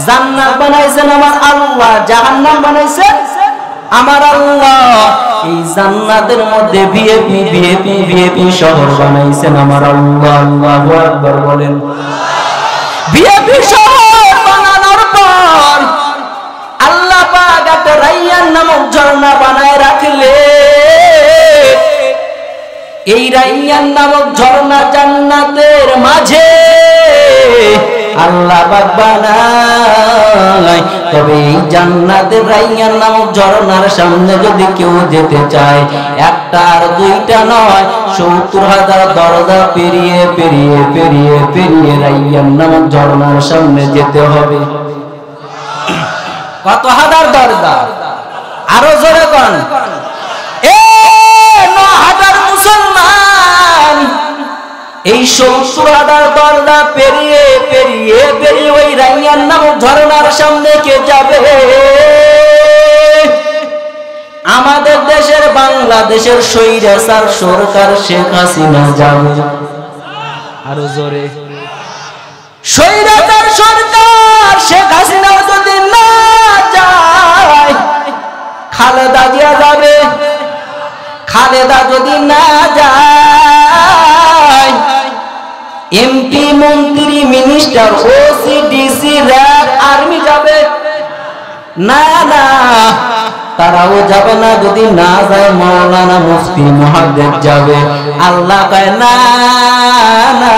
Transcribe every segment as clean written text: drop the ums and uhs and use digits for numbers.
জান্নাত বানাইছেন আমার আল্লাহ, জাহান্নাম বানাইছেন আমার আল্লাহ। এই জান্নাতের মধ্যে ভিআইপি শহর বানাইছেন আমার আল্লাহ। আল্লাহু আকবার বলেন। ভিআইপি শহর বানানোর পর আল্লাহ পাক একটা রাইয়ান নামক ঝর্ণা বানায় রাখলে, এই রাইয়ান নামক ঝর্ণা জান্নাতের মাঝে আল্লাহ পাক বানায়। তবে এই জান্নাতের রাইয়ান নামক ঝর্ণার সামনে যদি কেউ যেতে চায়, একটা আর দুইটা নয়, ৭০,০০০ দরজা পেরিয়ে পেরিয়ে পেরিয়ে পেরিয়ে রাইয়ান নামক ঝর্ণার সামনে যেতে হবে। কত হাজার দরজা? আরো জোরে কোন? ৯,০০০ মুসলমান এই ৭০,০০০ দরজা পেরিয়ে পেরিয়ে পেরিয়ে ওই রাইয়ান নামক ঝর্ণার সামনে কে যাবে? আমাদের দেশের বাংলাদেশের স্বৈরাচার সরকার শেখ হাসিনা যাবে। আরো জোরে। স্বৈরাচার সরকার শেখ হাসিনা যদি না যায়, খালেদা জিয়া যাবে। খালেদা যদি না যায়, এমপি মন্ত্রী minister OC DC RAB army যাবে না? না, তারাও যাবে না। যদি না যায় মাওলানা মুফতি মুহাদ্দিস যাবে। আল্লাহ কয় না না,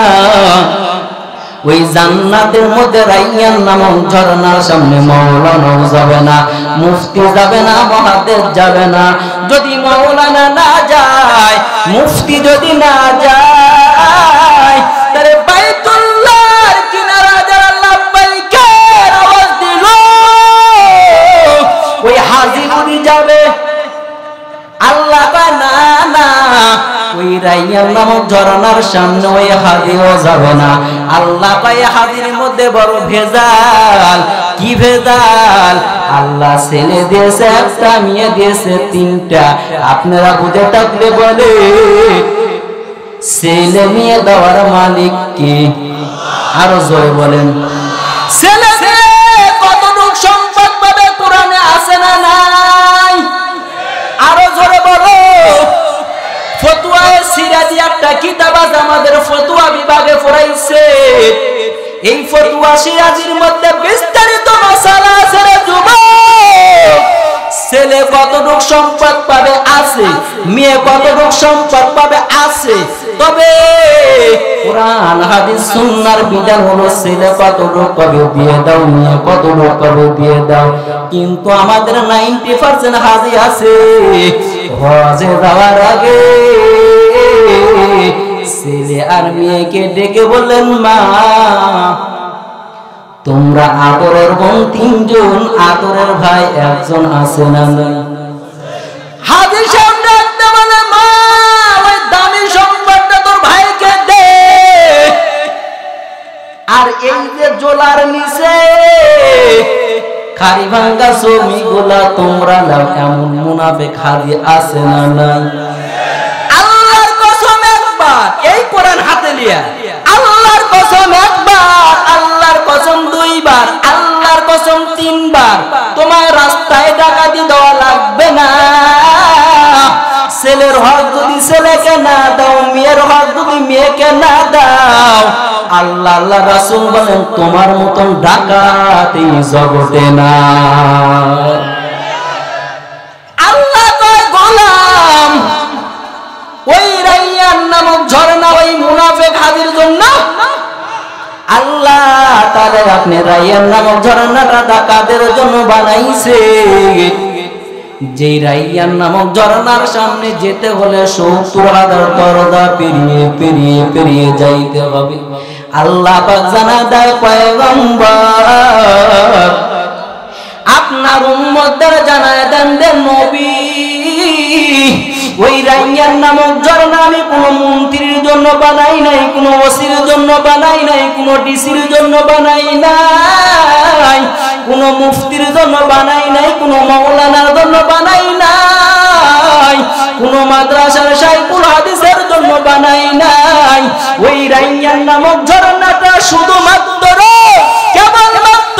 ওই জান্নাতের মধ্যে রাইয়ান নামক ঝর্ণার সামনে মাওলানাও যাবে না, মুফতি যাবে না, মুহাদ্দিস যাবে না। যদি মাওলানা না যায়, মুফতি যদি না যায়, তাহলে বাইতুল্লাহর কিনারা যারা লাব্বাইকের আওয়াজ দিল, ওই হাজী বুড়ি যাবে। আল্লাহ কয় না না, ওই রাইয়ান নামক ঝর্ণার সামনে ওই হাজীও যাবে না। আল্লাহ কয় হাজীর মধ্যে বড় ভেজাল। কি ভেজাল? আল্লাহ ছেলে দিয়েছে একটা, মেয়ে দিয়েছে ৩টা। আপনারা বুঝে থাকলে বলে, ছেলে মেয়ে দেওয়ার মালিক কে? আরো জোরে বলেন। ছেলে কতটুক সম্পদ পাবে কোরআনে আছে না নাই? আরো জোরে বলো। ফতুয়ায়ে সিরাজি একটা কিতাব আছে, আমাদের ফতুয়া বিভাগে পড়াইছে। এই ফতুয়া সিরাজির মধ্যে বিস্তারিত মাসালা আছে রে যুবক। ছেলে কতটুক সম্পদ পাবে আছে, মেয়ে কতটুক সম্পদ পাবে আছে। তবে কোরআন হাদিস সুন্নাহর বিধান হলো ছেলে কতটুক পাবে দিয়ে দাও, মেয়ে কতটুক পাবে দিয়ে দাও। কিন্তু আমাদের 90% হাজি আছে, হজে যাওয়ার আগে ছেলে আর মেয়েকে ডেকে বললেন, মা তোমরা আদরের বোন ৩ জন, আদরের ভাই 1 জন আছে না নাই? হাজী সাহেব ডাকতে বলে, মা ওই দামি সম্পদটা তোর ভাইকে দে। আর এই যে জোলার নিচে খারি ভাঙ্গা জমিগুলা তোমরা নাও, এমন মুনাফিক হাজী আছে না নাই? আল্লাহর কসম একবার, এই কোরআন হাতে লিয়া, আল্লাহর কসম একবার, আল্লাহর কসম 2 বার, আল্লাহর কসম 3 বার, তোমার রাস্তায় ডাকাতি দেওয়া লাগবে না। ছেলের হক যদি ছেলেকে না দাও, মেয়ের হক যদি মেয়েকে না দাও, আল্লাহ আল্লাহ রাসূল বলেন তোমার মতন ডাকাত এই জগতে না। আল্লাহ কয় গোলাম, ওই রাইয়ান নামক ঝর্ণা ওই মুনাফিক হাজির জন্য আল্লাহ তাআলা আপনি রাইয়ান নামক ঝর্ণাটা ডাকাতের জন্য বানাইছে। যে রাইয়ান নামক ঝর্ণার সামনে যেতে হলে ৭০,০০০ দরজা পেরিয়ে পেরিয়ে পেরিয়ে যাইতে হবে। আল্লাহ পাক জানায় দেয়, পয়গম্বর আপনার উম্মতদের জানায় দেন নবী, ওই রাইয়ান নামক ঝর্ণা আমি কোনো মন্ত্রীর জন্য বানাই নাই, কোনো ওসির জন্য বানাই নাই, কোনো ডিসির জন্য বানাই নাই, কোনো মুফতির জন্য বানাই নাই, কোনো মাওলানার জন্য বানাই নাই, কোনো মাদ্রাসার শাইখুল হাদিসের জন্য বানাই নাই। ওই রাইয়ান নামক ঝর্ণাটা শুধুমাত্র কেবলমাত্র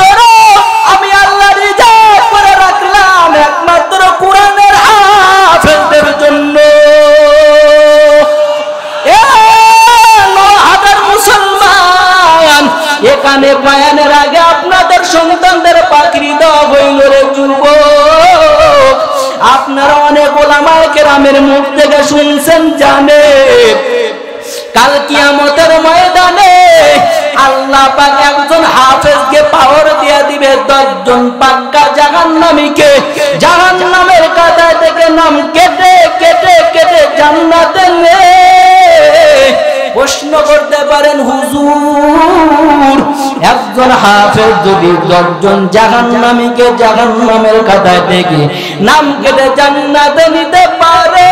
শুনছেন জানে কাল কিয়ামতের ময়দানে আল্লাহ পাক একজন হাফেজকে পাওয়ার দিয়ে দিবে 10 জন পাক্কা জাহান্নামীকে জাহান্নামের কাঁটা থেকে নাম কেটে কেটে কেটে জান্নাতে নিয়ে প্রশ্ন করতে পারেন হুজুর একজন হাফেজ যদি 10 জন জাহান্নামীকে জাহান্নামের কাঁটা থেকে নাম কেটে জান্নাতে নিতে পারে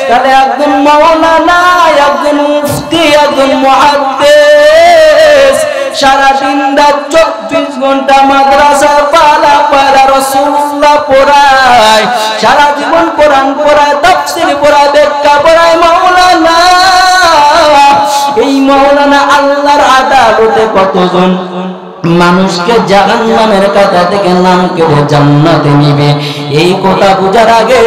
তাহলে একজন মাওলানা একজন মুফতি একজন মুহাদ্দিস সারা দিন রাত 24 ঘন্টা মাদ্রাসা পালা পালা রাসূলুল্লাহ পড়ায় সারা জীবন কোরআন পড়ায় তাফসীর পড়ায় ব্যাখ্যা পড়ায় মাওলানা এই মাওলানা আল্লাহর আদালতে কতজন মানুষকে জাহান্নামের কাঁটা থেকে নাম কেটে জান্নাতে নিবে এই কথা বোঝার আগে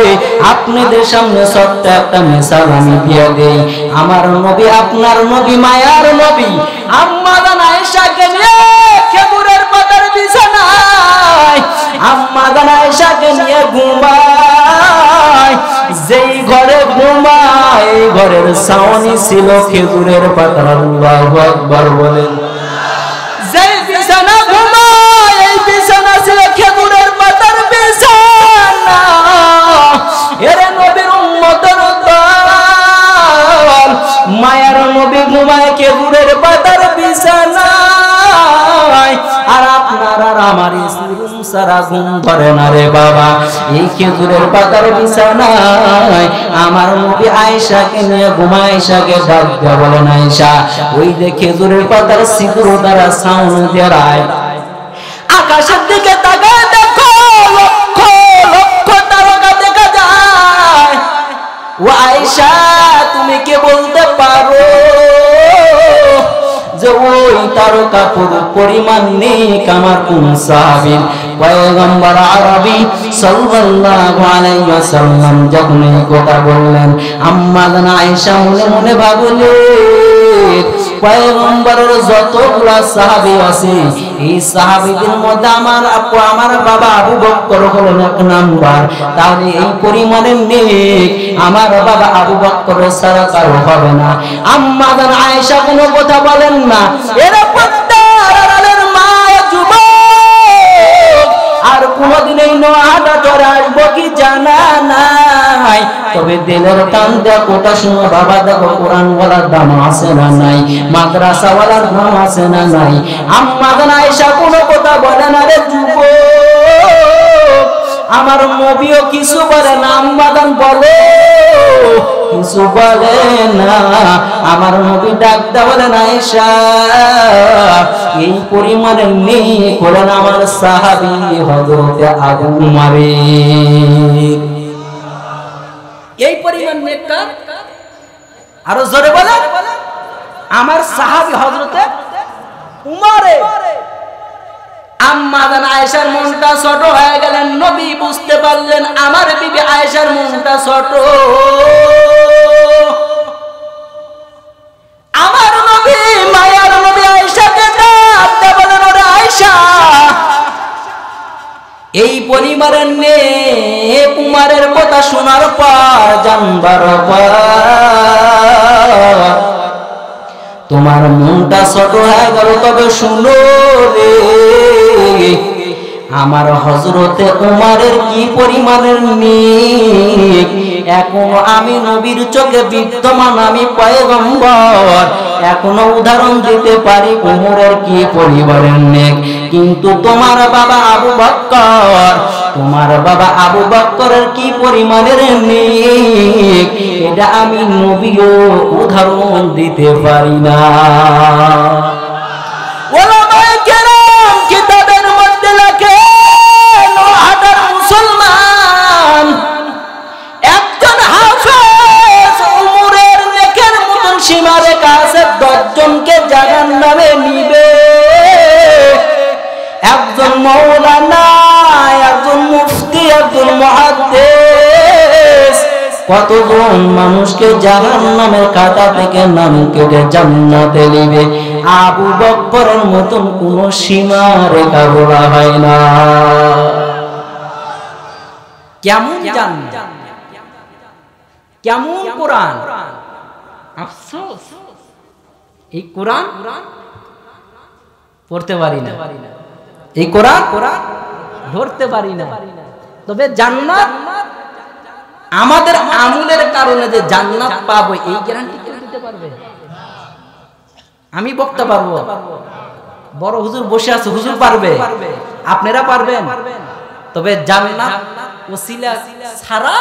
আপনাদের সামনে ছোট্ট একটা মিসাল আমি দিয়ে দেই আমার নবী আপনার নবী মায়ার নবী আম্মা জান আয়েশাকে নিয়ে খেজুরের পাতার বিছানায় আম্মা জান আয়েশাকে নিয়ে ঘুমায় যেই ঘরে ঘুমায় এই ঘরের ছাউনি ছিল খেজুরের পাতার আল্লাহু আকবার বলেন যেই বিছানা ঘুমায় এই বিছানা ছিল খেজুরের পাতার বিছানা এরে নবীর উম্মতের দল মায়ার নবী ঘুমায় খেজুরের পাতার বিছানায় আর আপনার আর আমার সারা ঘুম ধরে না রে বাবা এই খেজুরের পাতার বিছানায় আমার নবী আয়েশাকে নিয়ে ঘুমায় আয়েশাকে ডাক দেয়া বলেন আয়েশা ওই যে খেজুরের পাতার ছিদ্র দ্বারা সাউন্ড দেয় আকাশের দিকে তাকায় দেখো লক্ষ লক্ষ তারকা দেখা যায় ও আয়েশা তুমি কি বলতে পারো যে ওই তারকা পরিমাণ নেক আমার কোন সাহাবী পয়গম্বর আরবি সাল্লাল্লাহু আলাইহি ওয়াসাল্লাম যখন এই কথা বললেন আম্মা জান আয়েশা মনে মনে ভাবলেন পয়গম্বরের যতগুলা সাহাবী আছে এই সাহাবীদের মধ্যে আমার আপু আমার বাবা আবু বকর হলেন এক নাম্বার তাহলে এই পরিমাণের নেক আমার বাবা আবু বকর ছাড়া কারো হবে না আম্মা জান আয়েশা কোনো কথা বলেন না এরা পদ্মার আড়ালের মা যুবক আর কোনদিন এই নোয়াহাটা চড়ে আসবো কি জানা নাই তবে দিলের টান দেয়া কথা শুনো বাবা দেখো কোরআন ওয়ালার দাম আছে না নাই মাদ্রাসা ওয়ালার দাম আছে না নাই আম্মা জান আয়েশা কোনো কথা বলে না রে যুবক আমার নবীও কিছু বলে না আম্মা জান বলে কিছু বলে না আমার নবী ডাকতে বলে না আয়েশা এই পরিমাণে নেই করেন আমার সাহাবী হযরতে আবু মাবির এই পরিমাণ নেককার আরো জোরে বলে আমার সাহাবী হযরতে উমরে আম্মা জান আয়েশার মনটা ছোট হয়ে গেলেন নবী বুঝতে পারলেন আমার বিবি আয়েশার মনটা ছোট আমার নবী মায়ার নবী আয়েশাকে ডাকতে বলেন ওরে আয়েশা এই পরিবারের নেক উমরের কথা শোনার পর জানবার পর তোমার মনটা ছোট হয়ে গেল তবে শুনো রে আমার হযরতে উমরের কি পরিমাণের নেক এখনো আমি নবীর চোখে বিদ্যমান আমি পয়গম্বর এখনো উদাহরণ দিতে পারি উমরের কি পরিমাণের নেক কিন্তু তোমার বাবা আবু বকরের কি পরিমাণের নেক এটা আমি নবীও উদাহরণ দিতে পারি না ওলামায়ে কেরাম কিতাবের মধ্যে লেখে নোয়াহাটার মুসলমান একজন হাফেজ উমরের নেকের মতন সীমারেখা আছে 10 জনকে জাহান্নামে নিবে একজন মাওলানা একজন মুফতি একজন মুহাদ্দিস কতজন মানুষকে জাহান্নামের কাঁটা থেকে নাম কেটে জান্নাতে নিবে আবু বকরের মতন কোন সীমারেখা বলা হয় না কেমন জান্নাত কেমন কোরআন, আফসোস এই কোরআন পড়তে পারি না, এই কোরআন ধরতে পারি না। তবে জান্নাত আমাদের আমলের কারণে যে জান্নাত পাবো এই গ্যারান্টি কে দিতে পারবে? আমি বক্তা পারবো, বড় হুজুর বসে আছে হুজুর পারবে, আপনারা পারবেন। তবে জান্নাত ওসিলা ছাড়া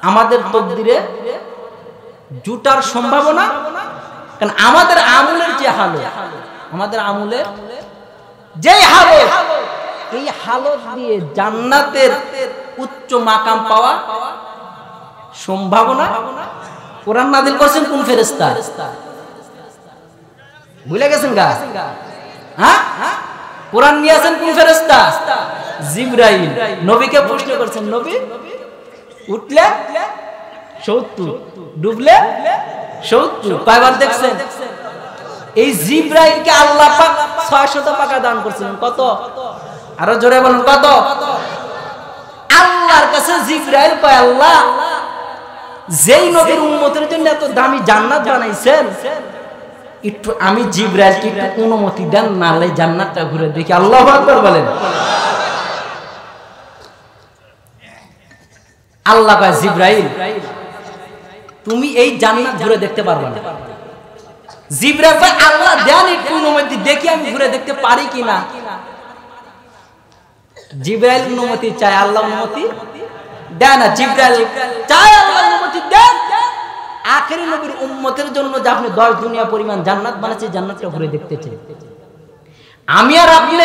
আমাদের তকদিরে জুটার সম্ভাবনা, কারণ আমাদের আমলের যে হালত, আমাদের আমলের যে হালত, এই হালত দিয়ে জান্নাতের উচ্চ মাকাম পাওয়া সম্ভাবনা। কোরআন নাযিল করেছেন কোন ফেরেশতা? ভুলে গেছেন গা? হ্যাঁ, কোরআন নিয়ে আসেন কোন ফেরেশতা? জিবরাইল। নবীকে প্রশ্ন করেছেন, নবী উঠলে 70, ডুবলে 70, কয়বার দেখছেন? এই জিবরাইলকে আল্লাহ পাক 600 টাকা দান করেছিলেন। কত? আরো জোরে বলুন কত? আল্লাহর কাছে জিবরাইল কয়, আল্লাহ যেই নবীর উম্মতের জন্য এত দামি জান্নাত বানাইছেন, একটু আমি জিবরাইলকে একটু অনুমতি দেন, নালে জান্নাতটা ঘুরে দেখি। আল্লাহু আকবার বলেন। আল্লাহ কয়, জিবরাইল তুমি এই জান্নাত ঘুরে দেখতে পারবে না। জিবরাইল কয়, আল্লাহ দেন একটু অনুমতি, দেখি আমি ঘুরে দেখতে পারি কিনা। জিবরাইল অনুমতি চায়, আল্লাহ অনুমতি দেয় না। জিবরাইল চায়, আল্লাহ অনুমতি দেন। আখেরি নবীর উম্মতের জন্য যে আপনি 10 দুনিয়া পরিমাণ জান্নাত বানাচ্ছেন, জান্নাতটা ঘুরে দেখতে চাই। আমি আর আপনি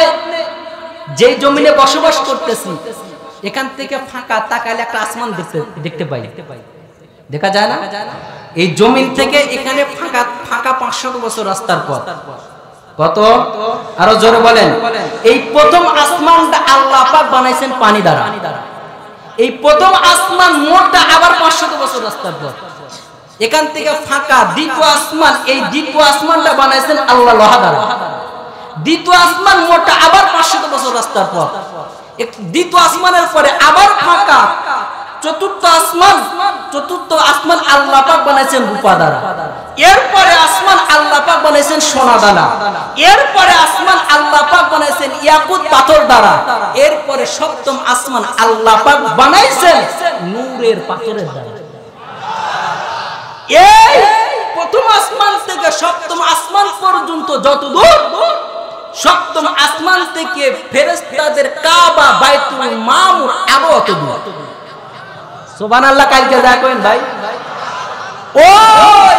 যে জমিনে বসবাস করতেছি, এখান থেকে ফাঁকা তাকাইলে একটা আসমান দেখতে পাই, দেখা যায় না? এই জমিন থেকে এখানে ফাঁকা ফাঁকা 500 বছর রাস্তার পথ। কত? আরো জোরে বলেন। এই প্রথম আসমানটা আল্লাহ পাক বানাইছেন পানি দ্বারা। এই প্রথম আসমান মোটটা আবার 500 বছর রাস্তার পথ। এখান থেকে ফাঁকা দ্বিতীয় আসমান, এই দ্বিতীয় আসমানটা বানাইছেন আল্লাহ লোহা দ্বারা। দ্বিতীয় আসমান মোটটা আবার 500 বছর রাস্তার পথ। দ্বিতীয় আসমানের পরে আবার ফাঁকা চতুর্থ আসমান আল্লাহ পাক বানাইছেন রূপা দ্বারা। এরপরে আসমান আল্লাহ পাক বানাইছেন সোনা দ্বারা। এরপরে আসমান আল্লাহ পাক বানাইছেন ইয়াকুত পাথর দ্বারা। এরপরে সপ্তম আসমান আল্লাহ পাক বানাইছেন নূরের পাথরের দ্বারা। এই প্রথম আসমান থেকে সপ্তম আসমান পর্যন্ত যত দূর, সপ্তম আসমান থেকে ফেরেশতাদের কাবা বাইতুল মামুর আরো অত দূর। সুবহানাল্লাহ। কালকে যা কইন ভাই, ওই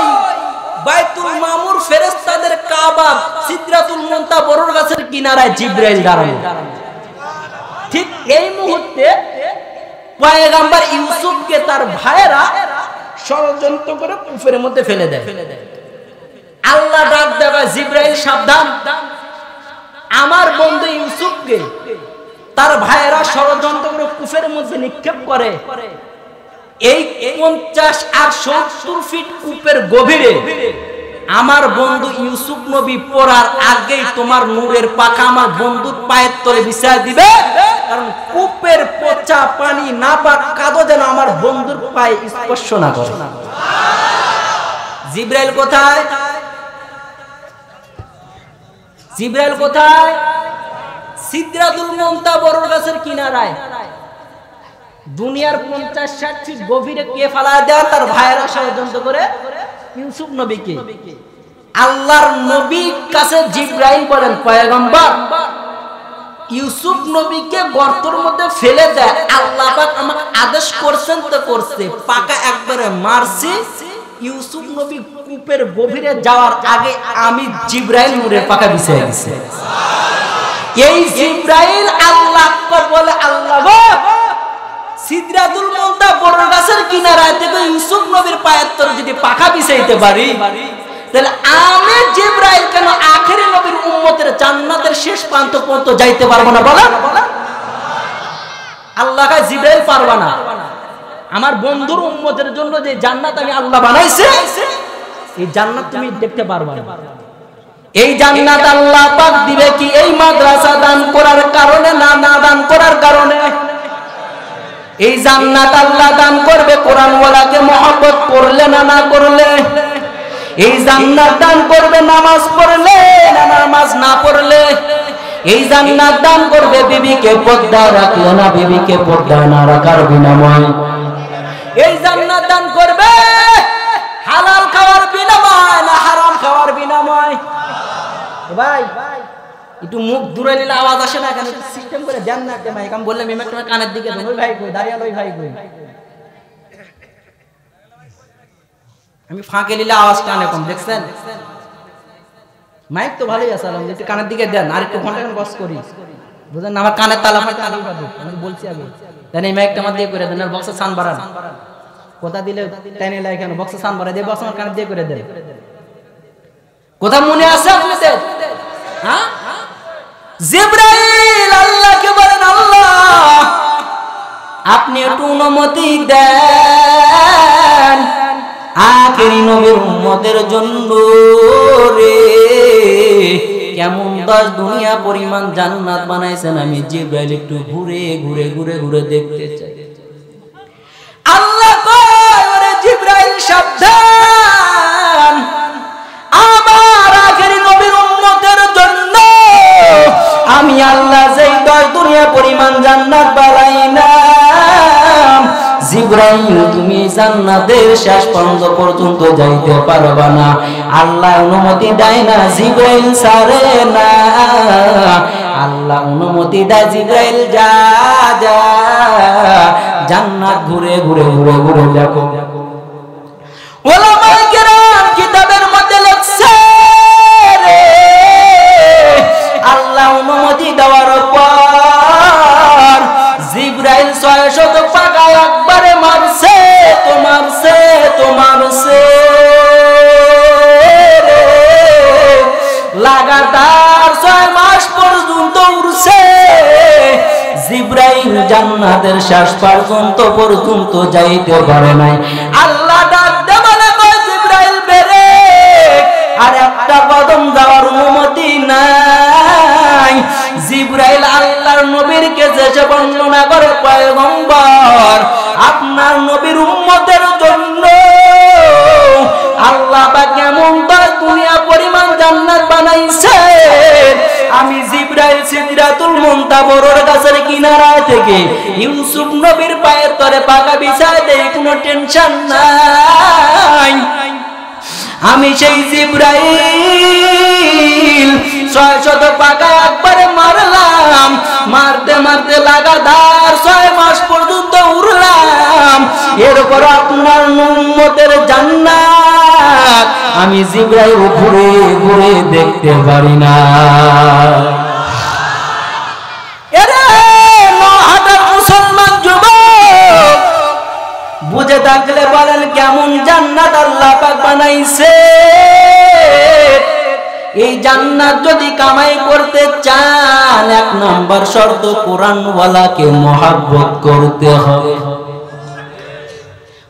বাইতুল মামুর ফেরেশতাদের কাবা সিদরাতুল মুনতাহা বড়র গাছের কিনারায় জিবরাইল দাঁড়ানো। ঠিক এই মুহূর্তে পয়গম্বর ইউসুফকে তার ভাইয়েরা ষড়যন্ত্র করে কুফের মধ্যে ফেলে দেয়। আল্লাহ ডাক দেয়, জিবরাইল সাবধান, আমার বন্ধু ইউসুফকে তার ভাইয়েরা ষড়যন্ত্র করে কুফের মধ্যে নিক্ষেপ করে। এই 50 আর 70 ফিট কূপের গভীরে আমার বন্ধু ইউসুফ নবী পড়ার আগেই তোমার নূরের পাখা আমার বন্ধুর পায়ের তলে বিছায় দিবে, কারণ কূপের পচা পানি না পাক কাদো যেন আমার বন্ধুর পায়ে স্পর্শ না করে। জিবরাইল কোথায়? জিবরাইল কোথায়? সিদরাতুল মুনতাহা বড়র গাছের কিনারায়। দুনিয়ার 50-60 ফিট গভীরে কে ফালায় দেয়? তার ভাইয়েরা ষড়যন্ত্র করে ইউসুফ নবীকে। আল্লাহর নবীর কাছে জিবরাইল বলেন, পয়গম্বর ইউসুফ নবীকে গর্তের মধ্যে ফেলে দেয়। আল্লাহ পাক আমাকে আদেশ করছেন তো করছে, পাকা একবারে মারছি। ইউসুফ নবী কূপের গভীরে যাওয়ার আগে আমি জিবরাইল নূরের পাকা বিছিয়ে দিয়েছি। এই জিবরাইল আল্লাহকে বলে, আল্লাহ গো, সিদরাতুল মুনতাহা বড় গাছের কিনারায় থেকে ইউসুফ নবীর পায়ের তলে যদি পাখা বিছাইতে পারি, তাহলে আমি জিবরাইল কেন আখেরি নবীর উম্মতের জান্নাতের শেষ প্রান্ত পর্যন্ত যাইতে পারবো না? বলেন। আল্লাহ কয় জিবরাইল পারবা না, আমার বন্ধুর উম্মতের জন্য যে জান্নাত আমি আল্লাহ বানাইছি, এই জান্নাত তুমি দেখতে পারবা না। এই জান্নাত আল্লাহ পাক দিবে কি এই মাদ্রাসা দান করার কারণে না, না দান করার কারণে? এই জান্নাত আল্লাহ দান করবে কোরআন ওয়ালাকে মহব্বত করলে না না করলে, এই জান্নাত দান করবে নামাজ পড়লে না নামাজ না পড়লে, এই জান্নাত দান করবে বিবিকে পর্দা রাখলে না বিবিকে পর্দা না রাখার বিনিময়, এই জান্নাত দান করবে হালাল খাওয়ার বিনিময় না হারাম খাওয়ার বিনিময়। ভাই একটু মুখ দূরে নিলে আওয়াজ আসে না, কেন সিস্টেম করে দেন না একটা মাইক। আমি বললাম এমন একটা কানের দিকে দেন, ওই ভাই কই দাঁড়িয়ে ওই ভাই কই, আমি ফাঁকে নিলে আওয়াজ টানে কম, দেখছেন মাইক তো ভালোই আছে, একটু কানের দিকে দেন আর একটু ঘন্টা বস করি, বুঝলেন আমার কানের তালা ফাটা আমি বলছি আগে, দেন এই মাইকটা আমার দিয়ে করে দেন, আর বক্সে সান বাড়ান, কথা দিলে টাইনে লাগে কেন, বক্সে সান বাড়াই দিয়ে বক্স আমার কানের দিয়ে করে দেন। কথা মনে আছে আপনাদের? হ্যাঁ, জিবরাইল আল্লাহকে বলেন আল্লাহ আপনি একটু অনুমতি দেন আখেরি নবীর উম্মতের জন্য রে, কেমন 10 দুনিয়া পরিমাণ জান্নাত বানাইছেন, আমি জিবরাইল একটু ঘুরে ঘুরে ঘুরে ঘুরে দেখতে চাই। আল্লাহ কয় ওরে জিবরাইল সাবধান, আমার আখেরি নবীর উম্মতের জন্য আমি আল্লাহ যেই 10 দুনিয়া পরিমাণ জান্নাত বানাইলাম, জিবরাইল তুমি জান্নাতের শেষ পর্যন্ত যাইতে পারবা না। আল্লাহ অনুমতি দেয় না, জিবরাইল ছাড়ে না, আল্লাহ অনুমতি দেয় জিবরাইল যা যা জান্নাত ঘুরে ঘুরে ঘুরে ঘুরে দেখো। ওলামায়ে কেরাম কিতাবের মধ্যে লেখছে রে আল্লাহ অনুমতি দেওয়ার পর জিবরাইল 600 পাকা একবারে মারছে তোমারছে লাগাতার 6 মাস পর্যন্ত উড়ছে, জিবরাইল জান্নাতের শেষ পর্যন্ত যাইতে পারে নাই। আল্লাহ ডাক দে বলে জিবরাইল বেরে আর একটা কদম যাওয়ার অনুমতি নাই। জিবরাইল আল্লাহর নবীর কাছে এসে বর্ণনা করে পয়গম্বর আপনার নবীর উম্মতের জন্য আল্লাহ পাক কেমন 10 দুনিয়া পরিমাণ জান্নাত বানাইছে, আমি জিবরাইল সিদরাতুল মুনতাহার গাছের কিনারা থেকে ইউসুফ নবীর পায়ের তলে পাকা বিছায় দেই, কোনো টেনশন নাই। আমি সেই জিবরাইল 600 পাকা একবারে মারলাম, মারতে মারতে লাগাতার 6 মাস পর্যন্ত উড়লাম, এরপর আপনার উম্মতের জান্নাত আমি জিবরাইল ঘুরে ঘুরে দেখতে পারি না। এরে নহাটার মুসলমান যুবক বুঝে থাকলে বলেন কেমন জান্নাত আল্লাহ পাক বানাইছে। এই জান্নাত যদি কামাই করতে চান 1 নম্বর শর্ত কোরআনওয়ালাকে মহব্বত করতে হবে।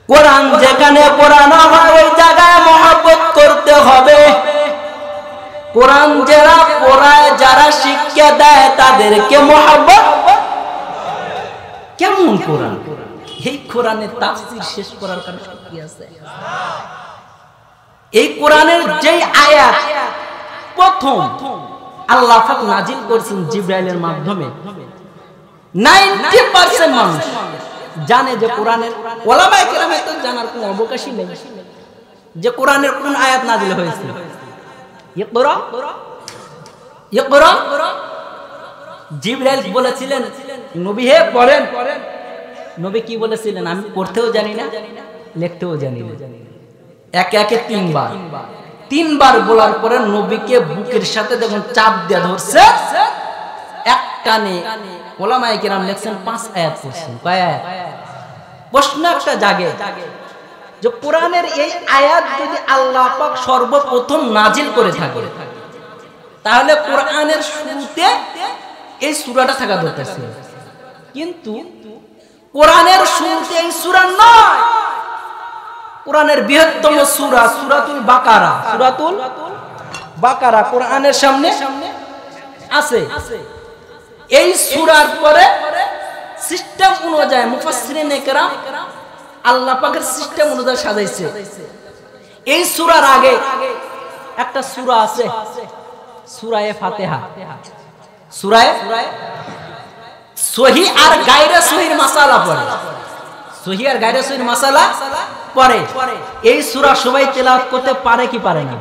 কোরআন যেখানে পড়ানো হয় ওই জায়গায় মহব্বত করতে হবে। কোরআন যারা পড়ায় যারা শিক্ষা দেয় তাদেরকে মহব্বত। কেমন কোরআন? এই কোরআনের তাফসীর শেষ করার কারণ কি আছে? এই কোরআনের যেই আয়াত প্রথম আল্লাহ পাক নাজিল করেছেন জিবরাইলের মাধ্যমে, 90% মানুষ জানে যে কোরআনের, ওলামায়ে কেরামের তো জানার কোনো অবকাশই নেই যে কোরআনের কোন আয়াত নাজিল হয়েছে। ইকরা ইকরা জিবরাইল বলেছিলেন নবী হে পড়েন, নবী কি বলেছিলেন? আমি পড়তেও জানি না লিখতেও জানি না। একে একে 3 বার বলার পরে নবীকে বুকের সাথে যখন চাপ দিয়ে ধরছে এক টানে, ওলামায়ে কেরাম লেখছেন 5 আয়াত পড়ছেন। কয় আয়াত? প্রশ্ন একটা জাগে যে কোরআনের এই আয়াত যদি আল্লাহ পাক সর্বপ্রথম নাজিল করে থাকে তাহলে কোরআনের শুরুতে এই সূরাটা থাকা দরকার ছিল, কিন্তু কোরআনের শুরুতে এই সূরা নয়। কোরআনের বৃহত্তম সূরা সূরাতুল বাকারা, সূরাতুল বাকারা কোরআনের সামনে আছে। এই সূরার পরে সিস্টেম অনুযায়ী মুফাসসিরিনে কেরাম আল্লাহ পাকের সিস্টেম অনুযায়ী সাজাইছে। এই সূরার আগে একটা সূরা আছে, সূরায়ে ফাতিহা। সূরায়ে সহি আর গায়রে সহির মাসালা পড়ে, সহি আর গায়রে সহির মাসালা পড়ে। এই সূরা সবাই তেলাওয়াত করতে পারে কি পারে না?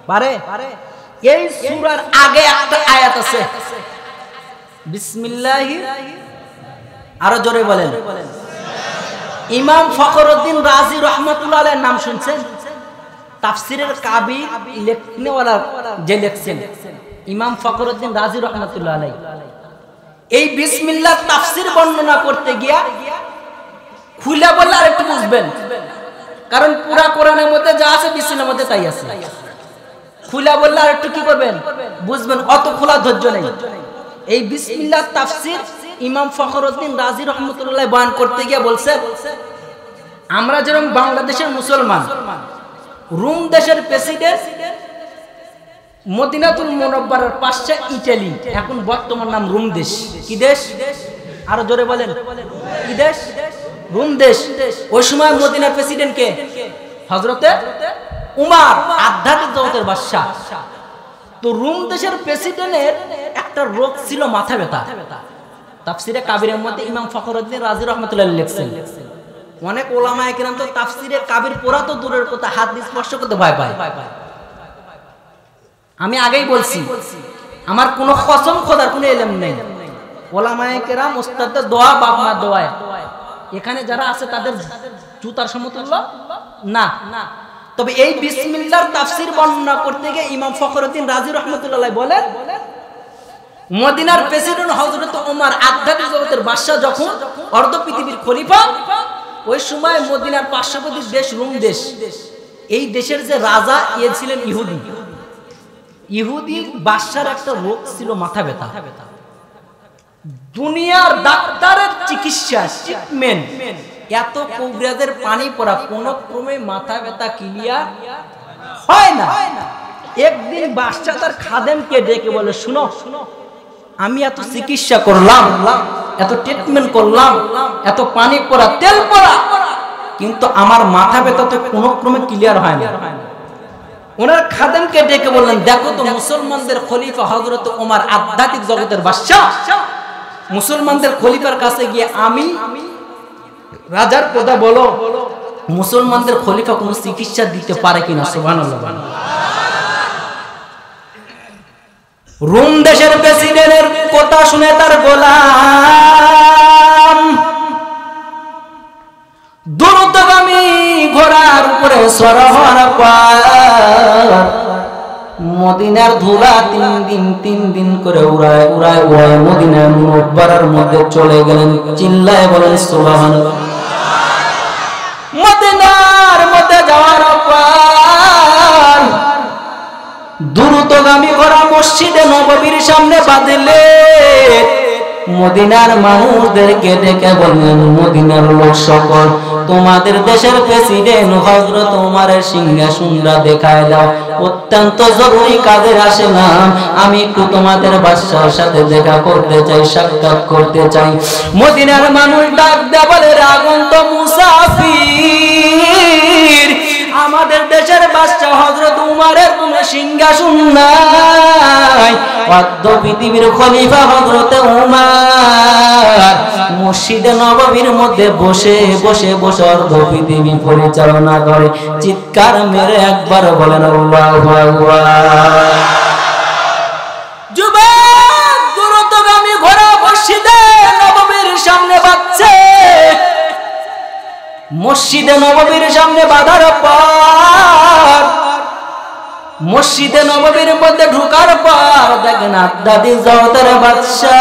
পারে। এই সূরার আগে একটা আয়াত আছে, বিসমিল্লাহির, আরো জোরে বলেন। ইমাম ফখরুদ্দিন রাজি রাহমাতুল্লাহ আলাইহির নাম শুনছেন? তাফসীরের কাবির লিখনেওয়ালা যে লিখছেন ইমাম ফখরুদ্দিন রাজি রাহমাতুল্লাহ আলাইহি, এই বিসমিল্লাহ তাফসীর বর্ণনা করতে গিয়া খুলে বললে আর একটু বুঝবেন, কারণ পুরা কোরআনের মধ্যে যা আছে বিসমিল্লাহর মধ্যে তাই আছে। খুলে বললে আর একটু কি করবেন, বুঝবেন, অত খোলা ধৈর্য নেই। এই বিসমিল্লাহ তাফসীর ইমাম ফখরুদ্দিন রাজি রাহমাতুল্লাহ বয়ান করতে গিয়ে বলছে, আমরা যেরকম বাংলাদেশের মুসলমান, রোম দেশের প্রেসিডেন্ট মদিনাতুল মুনাওয়ারার পাশে ইতালি, এখন বর্তমান নাম রোম দেশ। কি দেশ? আরো জোরে বলেন, কি দেশ? রোম দেশ। ওই সময় মদিনার প্রেসিডেন্ট কে? হযরতে উমর, আধ্যাত্মিক জগতের বাদশা। তো রোম দেশের প্রেসিডেন্টের একটা রোগ ছিল মাথা ব্যথা। তাফসীরে কাবিরের মধ্যে ইমাম ফখরুদ্দিন রাজি রাহমাতুল্লাহ লিখছেন। অনেক ওলামায়ে কেরাম তো তাফসীরে কাবির পড়া তো দূরের কথা, হাত দিয়ে স্পর্শ করতে ভয় পায়। আমি আগেই বলছি, আমার কোনো কসম খোদার কোনো ইলম নেই। ওলামায়ে কেরাম ওস্তাদের দোয়া, বাপ মার দোয়া, এখানে যারা আছে তাদের জুতার সমতুল্য না। তবে এই বিসমিল্লাহর তাফসীর বর্ণনা করতে গিয়ে ইমাম ফখরুদ্দিন রাজি রাহমাতুল্লাহ বলেন, মদিনার প্রেসিডেন্ট হযরত ওমর, আধ্যাত্মিক জগতের বাদশা, যখন অর্ধ পৃথিবীর খলিফা, ওই সময় মদিনার পার্শ্ববর্তী দেশ রোম দেশ, এই দেশের যে রাজা এ ছিলেন ইহুদি। ইহুদি বাদশার একটা রোগ ছিল মাথা ব্যথা। দুনিয়ার ডাক্তারের চিকিৎসা, ট্রিটমেন্ট, এত কবিরাজের পানি পড়া, কোন ক্রমে মাথা ব্যথা ক্লিয়ার হয় না। একদিন বাদশা তার খাদেমকে ডেকে বলে, শুনো, আমি এত চিকিৎসা করলাম, এত ট্রিটমেন্ট করলাম, এত পানি পড়া, তেল পড়া, কিন্তু আমার মাথা ব্যথা তো কোন ক্রমে ক্লিয়ার হয় না। ওনার খাদেমকে ডেকে বললেন, দেখো তো মুসলমানদের খলিফা হযরত ওমর, আধ্যাত্মিক জগতের বাদশা, মুসলমানদের খলিফার কাছে গিয়ে আমি রাজার কথা বলো, মুসলমানদের খলিফা কোন চিকিৎসা দিতে পারে কিনা? সুবহানাল্লাহ। রোম দেশের প্রেসিডেন্টের কথা শুনে তার গোলাম দ্রুতগামী ঘোড়ার উপরে সওয়ার হওয়ার পর মদিনার ধুলা তিন দিন করে উড়ায় মদিনা মুনাওয়ারার মধ্যে চলে গেলেন। চিল্লায় বলেন সুবহানাল্লাহ। মদিনার মধ্যে যাওয়ার পর দ্রুতগামী ঘোড়া মসজিদে নববীর সামনে বাঁধলে মদিনার মানুষদেরকে ডেকে বললেন, মদিনার লোক সকল, তোমাদের দেশের প্রেসিডেন্ট হযরত ওমরের সিংহাসনটা দেখায় দাও, অত্যন্ত জরুরি কাজে আসলাম, আমি একটু তোমাদের বাদশার সাথে দেখা করতে চাই, সাক্ষাৎ করতে চাই। মদিনার মানুষ ডাক দেয়া বলে, আগন্ত মুসাফির, আমাদের দেশের বাদশা হযরত উমরের কোন সিংহাসন নাই, অর্ধ পৃথিবীর খলিফা হযরত উমর মসজিদে নববীর মধ্যে বসে অর্ধ পৃথিবী পরিচালনা করে। চিৎকার মেরে একবার বলেন আল্লাহু আকবার। যুবক, দ্রুতগামী ঘোড়া মসজিদে নববীর সামনে বাজছে। মসজিদে নববীর সামনে বাঁধার পর মসজিদে নববীর মধ্যে ঢোকার পর দেখেন আধ্যাত্মিক জগতের বাদশা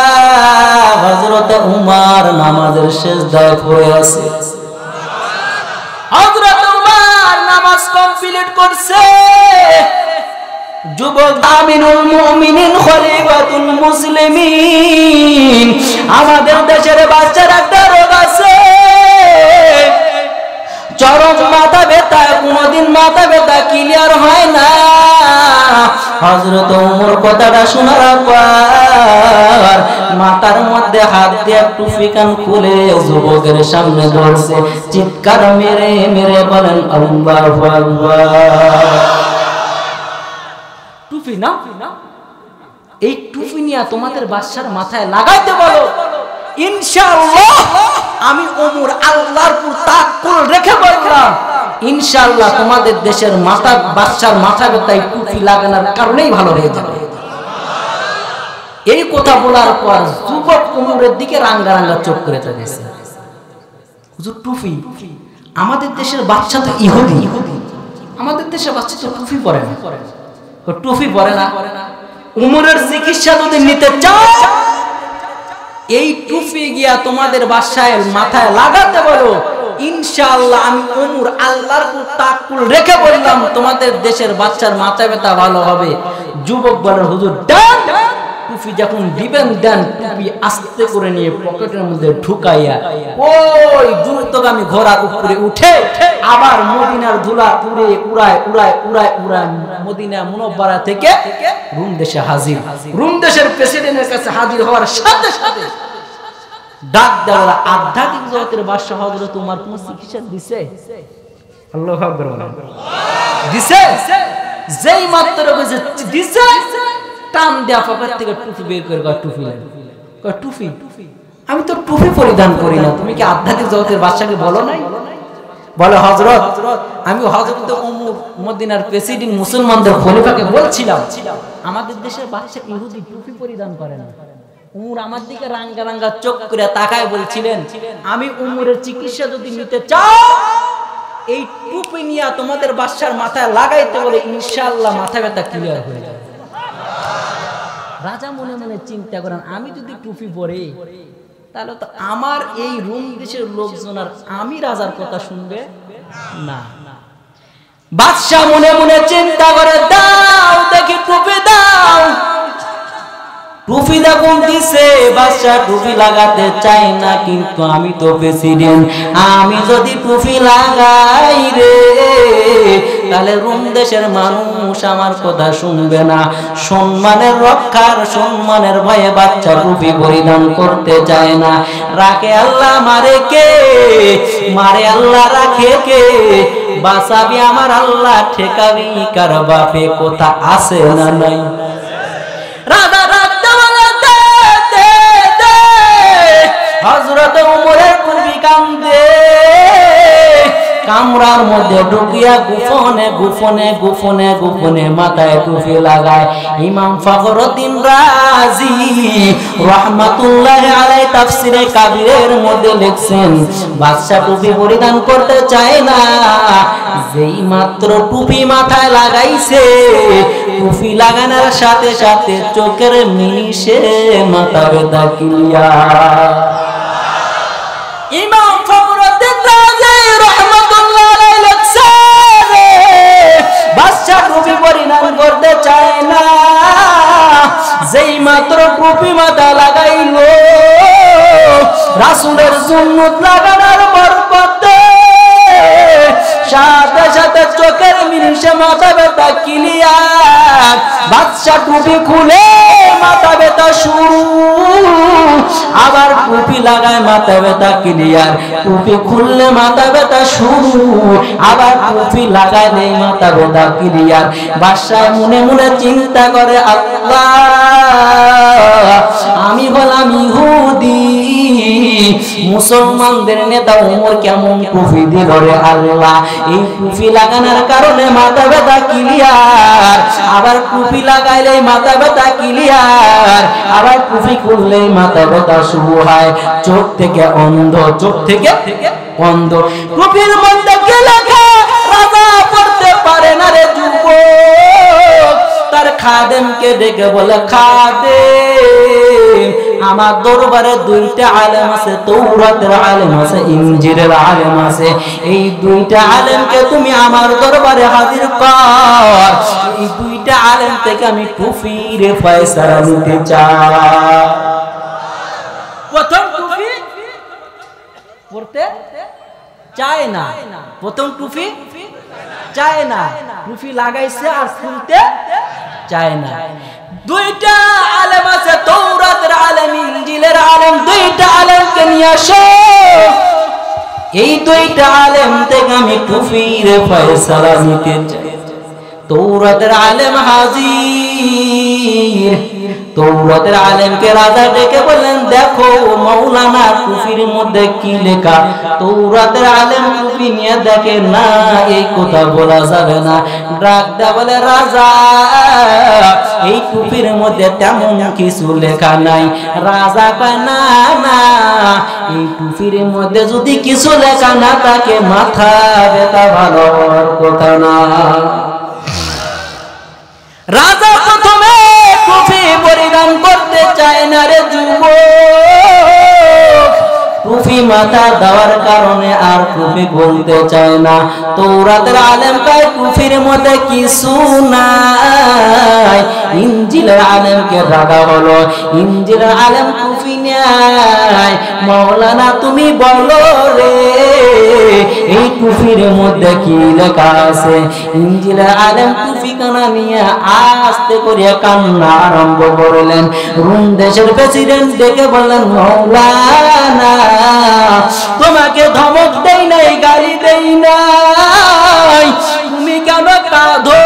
হযরত উমর নামাজের সিজদায় পড়ে আছে। হযরত উমর নামাজ কমপ্লিট করছে। যুবক, আমিনুল মুমিনিন খলিফাতুল মুসলিমিন, আমাদের দেশের বাচ্চার একটা রোগ আছে, চরম মাথা ব্যথা, কোনদিন মাথা ব্যথা ক্লিয়ার হয় না, হযরত ওমর কথাটা শোনার পর মাথার মধ্যে হাত দিয়ে টুপি কান খুলে যুবকের সামনে ধরছে, চিৎকার মেরে মেরে বলেন আল্লাহু আকবার। টুপি না, এই টুপি নিয়ে তোমাদের বাদশার মাথায় লাগাইতে বলো, ইনশাআল্লাহ আমি ওমর আল্লাহর উপর তাওয়াক্কুল রেখে বললাম, ইনশাআল্লাহ তোমাদের দেশের মাথা বাদশার মাথা ব্যথায় টুপি লাগানোর কারণেই ভালো হয়ে যাবে। এই কথা বলার পর যুবক ওমরের দিকে রাঙ্গা রাঙ্গা চোখ করে তাকিয়েছে। হুজুর টুপি, আমাদের দেশের বাদশা তো ইহুদি, আমাদের দেশের বাচ্চা তো টুপি পরে না, টুপি পরে না। ওমরের চিকিৎসা যদি নিতে চাও, এই টুপি গিয়া তোমাদের বাদশার মাথায় লাগাতে বলো, ইনশাআল্লাহ আমি ওমর আল্লাহর উপর তাওয়াক্কুল রেখে বললাম তোমাদের দেশের বাচ্চার মাথা ব্যথা ভালো হবে। যুবক বলেন হুজুর দেন। টুপি যখন দিবেন দেন, টুপি আস্তে করে নিয়ে পকেটের মধ্যে ঢুকাইয়া ওই দ্রুতগামী ঘোড়ার উপরে উঠে আবার মদিনার ধুলা উড়ে উড়ায় উড়ায় উড়ায় উড়ায় মদিনা মুনব্বরা থেকে রোম দেশে হাজির। রোম দেশের প্রেসিডেন্টের কাছে হাজির হওয়ার সাথে সাথে ডাক দেওয়া আধ্যাত্মিক জগতের বাদশা হযরত ওমর কোন চিকিৎসা দিছে? আল্লাহু আকবার দিছে। যেই মাত্র দিছে, টান দেয়া পকেট থেকে টুপি বের করে টুপি কয় টুপি, আমি তো টুপি পরিধান করি না, তুমি কি আধ্যাত্মিক জগতের বাদশাকে বলো নাই? বলে হযরত আমি হযরত ওমর মদিনার প্রেসিডেন্ট মুসলমানদের খলিফাকে বলছিলাম আমাদের দেশের বাদশা ইহুদি টুপি পরিধান করে না। ওমর আমার দিকে রাঙ্গা রাঙ্গা চোখ করে তাকায় বলছিলেন, আমি ওমরের চিকিৎসা যদি নিতে চাও, এই টুপি নিয়ে তোমাদের বাদশার মাথায় লাগাইতে বলে ইনশাআল্লাহ মাথা ব্যথা ক্লিয়ার হয়ে যাবে। রাজা মনে মনে চিন্তা করেন, আমি যদি টুপি পরি তাহলে তো আমার এই রোম দেশের লোকজন আর আমি রাজার কথা শুনবে না। বাদশা মনে মনে চিন্তা করে, দাও দেখি টুপি দাও। টুপি যখন দিছে, বাদশা টুপি লাগাতে চাই না, কিন্তু আমি তো প্রেসিডেন্ট, আমি যদি টুপি লাগাই রে তাহলে রোম দেশের মানুষ আমার কথা শুনবে না। সম্মানের রক্ষার সম্মানের ভয়ে বাচ্চা টুপি পরিধান করতে চায় না। রাখে আল্লাহ, মারে কে? মারে আল্লাহ, রাখে কে? বাঁচাবি আমার আল্লাহ, ঠেকাবি কার বাপে? কথা আছে না নাই? রাজা হযরত ওমরের টুপি কান্দে, কামরার মধ্যে ঢুকিয়া গোপনে গোপনে গোপনে গোপনে মাথায় টুপি লাগায়। ইমাম ফখরুদ্দিন রাজি রাহমাতুল্লাহি আলাইহি তাফসিরে কাবীরের মধ্যে লিখছেন, বাদশা টুপি পরিধান করতে চায় না, যেই মাত্র টুপি মাথায় লাগাইছে, টুপি লাগানোর সাথে সাথে চোখের মিনিশে মাথা ব্যথা ক্লিয়ার। ইমাম ফখরুদ্দিন রাজি রাহমাতুল্লাহি আলাইহি লিখছেন, বাদশা টুপি পরিধান করতে চায় না, যেই মাত্র টুপি মাথা লাগাইলো, রাসূলের সুন্নাত লাগানোর বরকতে সাথে সাথে চোখের মিনিশে মাথা ব্যথা ক্লিয়ার। বাদশা টুপি খুলে মাথা ব্যথা শুরু, আবার টুপি লাগায় মাথা ব্যথা ক্লিয়ার। টুপি খুললে মাথা ব্যথা শুরু, আবার টুপি লাগায় দেয় মাথা ব্যথা ক্লিয়ার। বাদশা মনে মনে চিন্তা করে, আল্লাহ আমি হলাম ইহুদি, মুসলমানদের নেতা ওমর কেমন টুপি দিল রে আল্লাহ। এই টুপি লাগানোর কারণে মাথা ব্যথা ক্লিয়ার, আবার টুপি লাগাইলে মাথা ব্যথা ক্লিয়ার, আবার টুপি খুললে মাথা ব্যথা শুরু হয়। চোখ থেকে অন্ধ, চোখ থেকে অন্ধ। টুপির মধ্যে কি লেখা রাজা পড়তে পারে না রে যুবক। তার খাদেমকে ডেকে বলে, খাদেম আমার দরবারে দুইটা আলেম আছে, তাওরাতের আলেম আছে, ইনজিলের আলেম আছে, এই দুইটা আলেমকে তুমি আমার দরবারে হাজির কর। এই দুইটা আলেম থেকে আমি টুপির ফয়সালা নিতে চাই। প্রথম টুপি পড়তে চায় না, প্রথম টুপি চায় না, টুপি লাগাইছে আর খুলতে চায় না। দুইটা আলেম আছে, তাওরাতের আলেম, ইনজিলের আলেম, দুইটা আলেমকে নিয়ে আসো। এই দুইটা আলেম থেকে আমি টুপির ফয়সালা নিতে চাই। তাওরাতের আলেম হাজির। তাওরাতের আলেমকে রাজা ডেকে বললেন, দেখো মাওলানা টুপির মধ্যে কি লেখা। তাওরাতের আলেম টুপি নিয়ে দেখে, না এই কথা বলা যাবে না। ডাক দেয়া বলে, রাজা এই টুপির মধ্যে তেমন কিছু লেখা নাই। রাজা কয়, না না, এই টুপির মধ্যে যদি কিছু লেখা না থাকে মাথা ব্যথা ভালো হওয়ার কথা না। রাজা প্রথমে টুপি পরিধান করতে চায় না রে যুবক। টুপি মাথা দেওয়ার কারণে আর টুপি বলতে চায় না। তাওরাতের আলেম কয়, টুপির মধ্যে কিছু নাই। ইনজিলের আলেমকে রাগা হলো। ইনজিলের আলেম টুপি নাই। মাওলানা তুমি বলো রে, এই টুপির মধ্যে কি লেখা আছে। ইনজিলের আলেম টুপি কানা নিয়ে আস্তে করে কান্না আরম্ভ করলেন। রুম দেশের প্রেসিডেন্ট ডেকে বললেন, মাওলানা তোমাকে ধমক দেই নাই, গালি দেই নাই, তুমি কেন কাঁদো।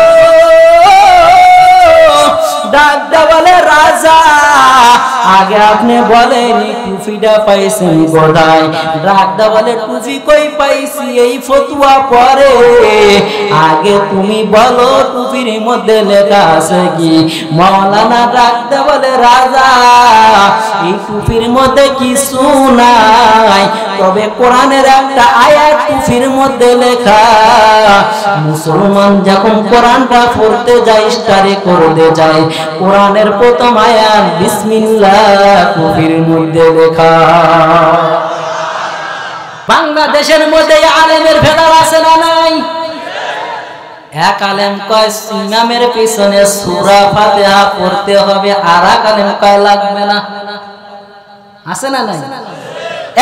ডাক দেয়া বলে, রাজা আগে আপনি বলেন টুপিটা পাইছেন কোথায়। ডাক দেয়া বলে, টুপি কই পাইছি এই ফতুয়া পরে, আগে তুমি বলো টুপির মধ্যে লেখা আছে কি। মাওলানা ডাক দেয়া বলে, রাজা এই টুপির মধ্যে কিছু নাই, তবে কোরআনের একটা আয়াত টুপির মধ্যে লেখা। মুসলমান যখন কোরআনটা পড়তে যায়, স্টাডি করতে যায়, কোরআনের প্রথম আয়াত বিসমিল্লাহ টুপির মধ্যে লেখা। বাংলাদেশের মধ্যে আলেমের ভেদাল আছে না নাই? এক আলেম কয় ইমামের পিছনে সূরা ফাতিহা পড়তে হবে, আর এক আলেম কয় লাগবে না। আছে না নাই?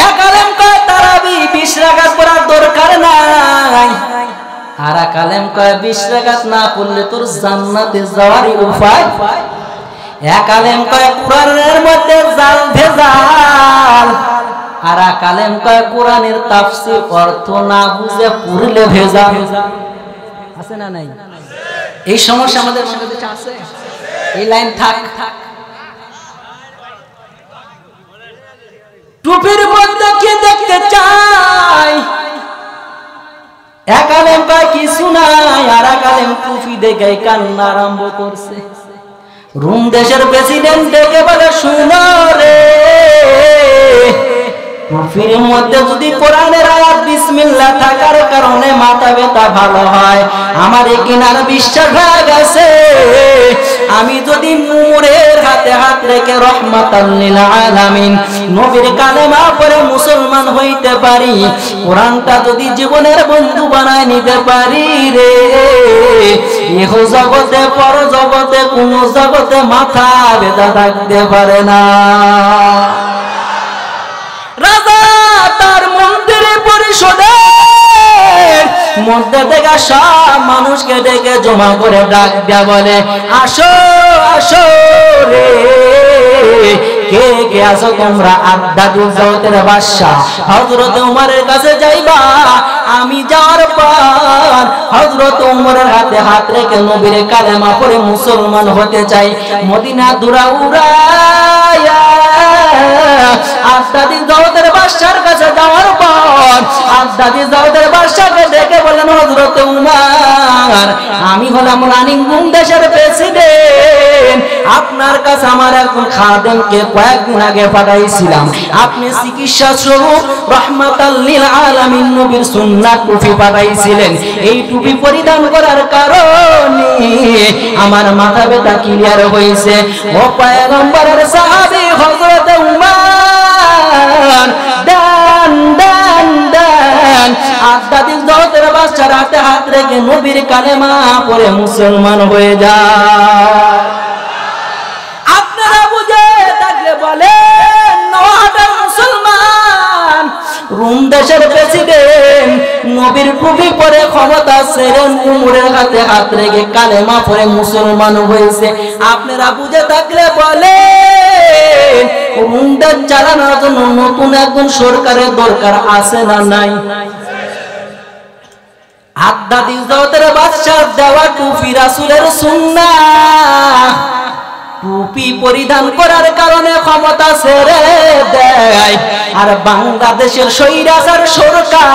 এক আলেম কয় তারাবি 20 রাকাত পড়ার দরকার নাই, আর এক আলেম কয় 20 রাকাত না পড়লে তোর জান্নাতে যাওয়ারই উপায়। এক আলেম কয় কোরআনের মধ্যে জাল ভেজাল, আর এক আলেম কয় কোরআনের তাফসীর অর্থ না বুঝে পড়লে ভেজাল। আছে না নাই? এই সমস্যা আমাদের বাংলাদেশে আছে। এই লাইন থাক। টুপির মধ্যে কি দেখতে চাই? এক আলেম কয় কিছু নাই, আর এক আলেম টুপি দেখে কান্না আরম্ভ করছে। রুম দেশের প্রেসিডেন্ট ডেকে বলে, শুনো রে, টুপির মধ্যে যদি কোরআনের আয়াত বিসমিল্লাহ থাকার কারণে মাথা ব্যথা ভালো হয়, আমার কিনার বিশ্বাস হয়ে গেছে আমি যদি নূরের হাতে হাত রেখে রহমাতাল লিল আলামিন নবীর কালেমা পড়ে মুসলমান হইতে পারি, কোরআনটা যদি জীবনের বন্ধু বানায় নিতে পারি রে, ইহ জগতে পর জগতে কোন জগতে মাথা ব্যথা থাকতে পারে না। রাজা তার মন্দিরে পরিষদের মধ্যে থেকে সব মানুষকে ডেকে জমা করে ডাক দেয়া বলে, আসো আসো রে, কে কে আসো তোমরা আদাদুল জগতের বাদশা হযরত উমরের কাছে যাইবা। আমি যাওয়ার পর হযরত উমরের হাতে হাত রেখে নবীর কালেমা পড়ে মুসলমান হতে চাই। মদিনা দুরা উড়ায়া আদাদিল জগতের বাদশার কাছে যাওয়ার পর আদাদিল জগতের বাদশাকে ডেকে বলেন, হযরত উমর, আমি হলাম রানিং দেশের প্রেসিডেন্ট, আপনার কাছে আমার একজন খাদেমকে কয়েকদিন আগে পাঠাইছিলাম, আপনি চিকিৎসা স্বরূপ রহমাতাল লিল আলামিন নবীর সুন্নাত টুপি পাঠাইছিলেন। এই টুপি পরিধান করার কারণে আমার মাথা ব্যথা ক্লিয়ার হয়েছে। ও পয়গম্বরের সাহাবী হযরত উমর, দান দান দান। আদাদিল জগতের বাদশার হাতে হাত রেখে নবীর কালেমা পড়ে মুসলমান হয়ে যায়। আপনারা বুঝে থাকলে বলেন, নওয়াটা মুসলমান, রোম দেশের প্রেসিডেন্ট নবীর টুপি পরে ক্ষমতা ছেড়ে উমরের হাতে হাত রেখে কালেমা পড়ে মুসলমান হয়েছে। আপনারা বুঝে থাকলে বলে রুমটা চালানোর জন্য নতুন একজন সরকারের দরকার আছে না নাই? আধ্যাত্মিক জগতের বাদশাহ দেওয়া টুপি রাসূলের সুন্নাহ, টুপি পরিধান করার কারণে ক্ষমতা ছেড়ে দেয়। আর বাংলাদেশের স্বৈরাচার সরকার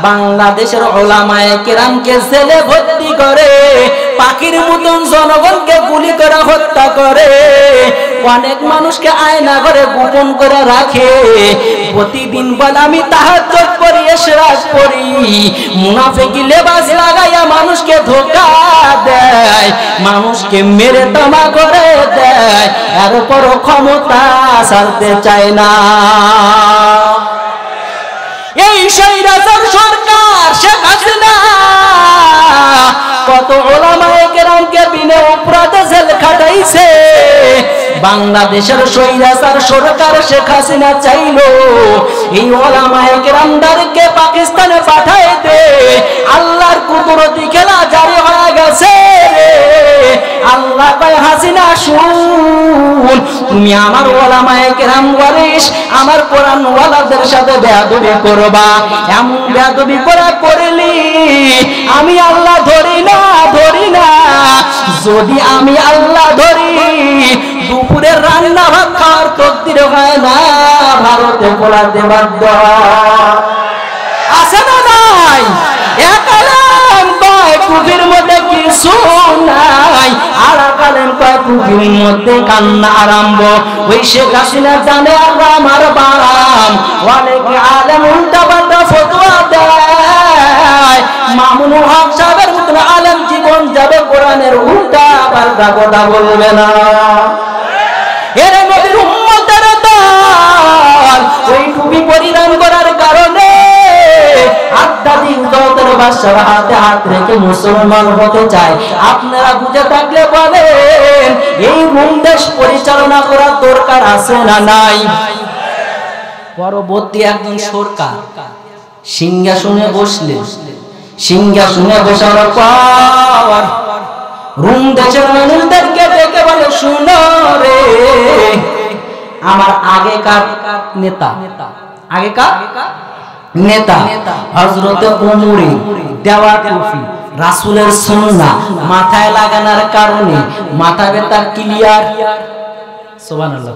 বাংলাদেশের উলামায়ে কেরামকে জেলে ভর্তি করে, পাখির মতন জনগণকে গুলি করে হত্যা করে, অনেক মানুষকে আয়না করে গোপন করে রাখে। প্রতিদিন বলে আমি তাহাজ্জুদ পড়ি, ইশরাক পড়ি, মুনাফিকি লেবাস লাগাইয়া মানুষকে ধোঁকা দেয়, মানুষকে মেরে তামা করে দেয়, এরপর ক্ষমতা ছাড়তে চায় না। এই স্বৈরাচার সরকার শেখ হাসিনা কত উলামায়ে কেরামকে বিনা অপরাধে জেল খাটাইছে। বাংলাদেশের স্বৈরাচার সরকার শেখ হাসিনা চাইলো এই উলামায়ে কেরামদেরকে পাকিস্তানে পাঠায় দে। আল্লাহর কুদরতি খেলা জারি হয়ে গেছে। আল্লাহ কয় হাসিনা শুন, তুমি আমার উলামায়ে কেরাম ওয়ারিস, আমার কোরআন ওয়ালাদের সাথে বেয়াদবি করবা। এমন বেয়াদবি করলি আমি আল্লাহ ধরি না। যদি আমি আল্লাহ ধরি দুপুরের রান্না ভাত খাওয়ার তকদির হয় না, ভারতে পোলাতে বাধ্য আছে না নাই? একালেম কয় টুপির মধ্যে কিছু নাই, আর একালেম কয় টুপির মধ্যে কান্না আরম্ভ। ওই শেখ হাসিনা জানে আমার বারাম, অনেকে আলেম উল্টা পাল্টা ফতোয়া দেয়। মামুনুল হক সাহেবের মতন আলেম জীবন যাবে কোরআনের উল্টা পাল্টা কথা বলবে না। এর নবীর উম্মতের দল ওই টুপি পরিধান করার কারণে আধ্যাত্মিক জগতের বাদশার হাতে হাত রেখে মুসলমান হতে চায়। আপনারা বুঝে থাকলে বলেন এই রুম দেশ পরিচালনা করার দরকার আছে না নাই? পরবর্তী একজন সরকার সিংহাসনে বসলেন। সিংহাসনে বসার পর রুম দেশের মানুষদেরকে ডেকে বলে, শুনো রে, আমার আগেকার নেতা, আগেকার নেতা হযরতে ওমরে দেওয়া টুপি রাসূলের সুন্নাহ মাথায় লাগানোর কারণে মাথা ব্যথা ক্লিয়ার সুবহানাল্লাহ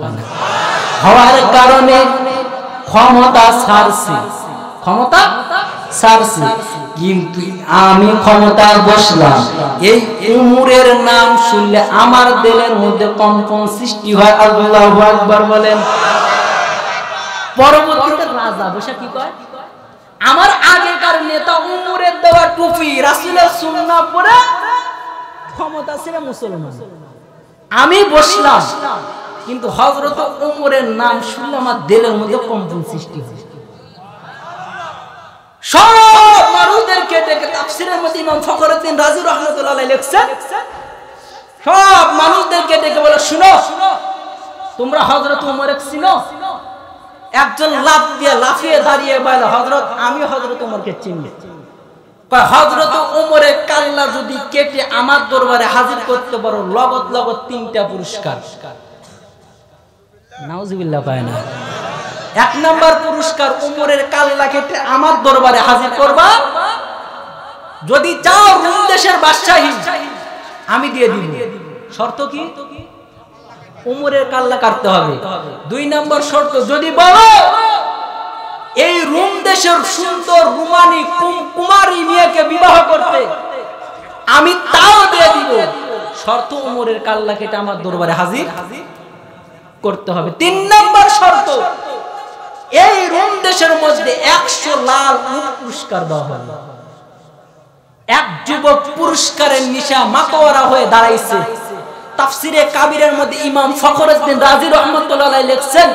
হওয়ার কারণে ক্ষমতা ছাড়ছে। কিন্তু আমি ক্ষমতায় বসলাম, এই উমরের নাম শুনলে আমার দিলের মধ্যে কম্পন সৃষ্টি হয়। আল্লাহু আকবার বলেন। পরবর্তীতে রাজা বসে কি কয়, আমার আগেকার নেতা উমরের দেওয়া টুপি রাসূলের সুন্নাহ পরে ক্ষমতা ছেড়ে মুসলমান, আমি বসলাম, কিন্তু হযরত উমরের নাম শুনলে আমার দিলের মধ্যে কম্পন সৃষ্টি হয়। সব মানুষদেরকে ডেকে তাফসীরের মধ্যে ইমাম ফখরুদ্দিন রাজি রাহমাতুল্লাহ আলাইহি লিখছেন, সব মানুষদেরকে ডেকে বলে, শুনো, তোমরা হযরত ওমরকে চিনো? একজন লাফিয়ে দাঁড়িয়ে বলে, হযরত আমি হযরত ওমরকে চিনি। কয় হযরত ওমরের কাল্লা যদি কেটে আমার দরবারে হাজির করতে পারো, লগত 3টা পুরস্কার। নাউজুবিল্লাহ পায় না। 1 নাম্বার পুরস্কার, ওমরের কাল্লা কেটে আমার দরবারে হাজির করবা। যদি চাও রুম দেশের বাদশাহী আমি দিয়ে দিব। শর্ত কি? ওমরের কাল্লা কাটতে হবে। 2 নাম্বার শর্ত, যদি বলো এই রুম দেশের সুন্দর রুমানি কুমারী মেয়েকে বিবাহ করতে, আমি তাও দিয়ে দিব। শর্ত ওমরের কাল্লা কেটে আমার দরবারে হাজির করতে হবে। 3 নাম্বার শর্ত, এই রোম দেশের মধ্যে 100 লাল উট পুরস্কার দেওয়া হবে। এক যুবক পুরস্কারের নিশা মাতোয়ারা হয়ে দাঁড়াইছে। তাফসিরে কাবিরের মধ্যে ইমাম ফখরুদ্দিন রাজি রাহমাতুল্লাহ আলাইহি লিখছেন,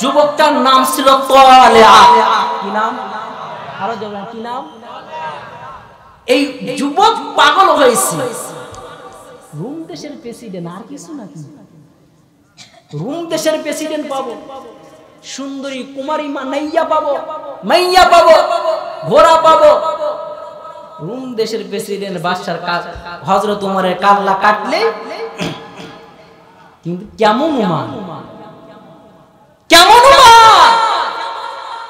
যুবকটার নাম ছিল তালিআ। কি নাম? আরো বলেন কি নাম? এই যুবক পাগল হয়েছে। রোম দেশের প্রেসিডেন্ট আর কিছু না, রোম দেশের প্রেসিডেন্ট পাবো, সুন্দরী কুমারী মাইয়া পাবো, ঘোড়া পাবো, রোম দেশের প্রেসিডেন্ট বাদশার হযরত উমরের কাল্লা কাটলে কিন্তু কেমন উমার, কেমন উমার।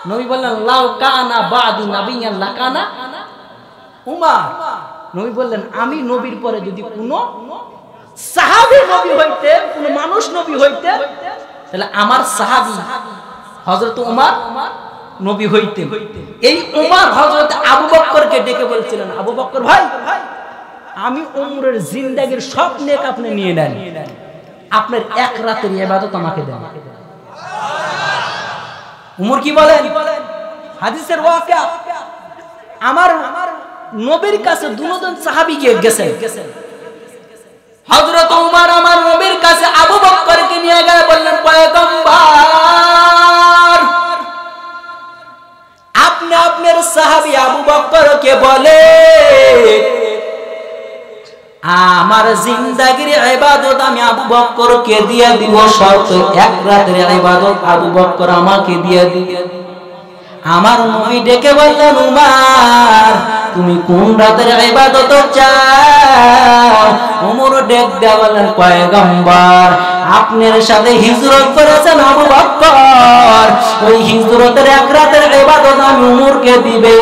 নবী বললেন লাউ কানা বাদু নাবিয়ান লাকানা উমার। নবী বললেন আমি নবীর পরে যদি কোনো সাহাবী নবী হইতে, কোনো মানুষ নবী হইতে, তাহলে আমার সাহাবী হযরত উমর নবী হইতেন। এই উমর হযরত আবু বকরকে ডেকে বলছিলেন, আবু বকর ভাই, আমি উমরের জিন্দেগীর সব নেক আপনি নিয়ে নেন, আপনার এক রাতের ইবাদত আমাকে দেন। উমর কি বলেন? হাদিসের ওয়াকিয়া, আমার নবীর কাছে দুজন সাহাবী গেছেন। হযরত উমর আমার নবীর কাছে আবু বকরকে নিয়ে গিয়ে বললেন, পয়গম্বর, আপনি আপনার সাহাবী আবু বকরকে বলে আমার জিন্দেগীর ইবাদত আমি আবু বকরকে দিয়ে দিব, শর্ত এক রাতের ইবাদত আবু বকর আমাকে দিয়ে দিবে। আমার নবী ডেকে বললেন, উমর তুমি কোন রাতের ইবাদত চাও? উমর ডেক দিয়ে বললেন, পয়গম্বর আপনার সাথে হিজরত করেছেন আবু বকর, ওই হিজরতের এক রাতের ইবাদত আমি উমরকে দিবে।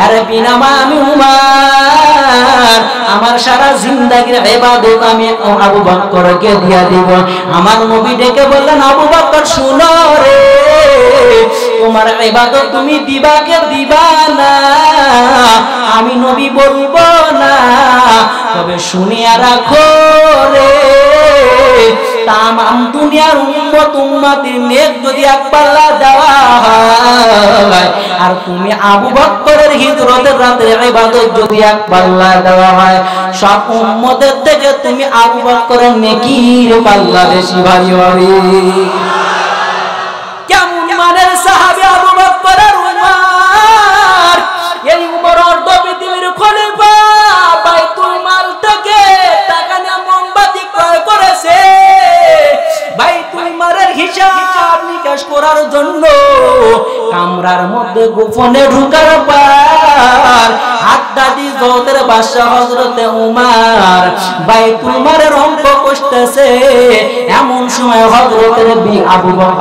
আরে বিনামা আমি উমর আমার সারা জিন্দেগীর ইবাদত আমি আবু বকরকে দিয়ে দিব। আমার নবী ডেকে বললেন, আবু বকর শুনো রে, তোমার ইবাদত তুমি দিবা কে দিবা না আমি নবী বলবো না, তবে শুনিয়া রাখো রে, তামাম দুনিয়ার উম্মত উম্মতির নেক যদি এক পাল্লা দেওয়া হয়, আর তুমি আবু বকরের হিজরতের রাতের ইবাদত যদি এক পাল্লা দেওয়া হয়, সব উম্মতের থেকে তুমি আবু বকরের নেকির পাল্লা বেশি ভারী হবে। কেমন মানের সাহাবী আবু বকর আর উমর? এই উমর অর্ধ পৃথিবীর খলিফা, বাইতুল মাল থেকে টাকা নিয়ে মোমবাতি ক্রয় করেছে। বাইতুল মালের হিসাব নিকাশ করার জন্য কামরার মধ্যে গোপনে ঢুকার পর আদাদি জওদের বাদশা হযরতে উমর বাইতুল মালের অঙ্ক কষতেছে। এমন সময় হযরতের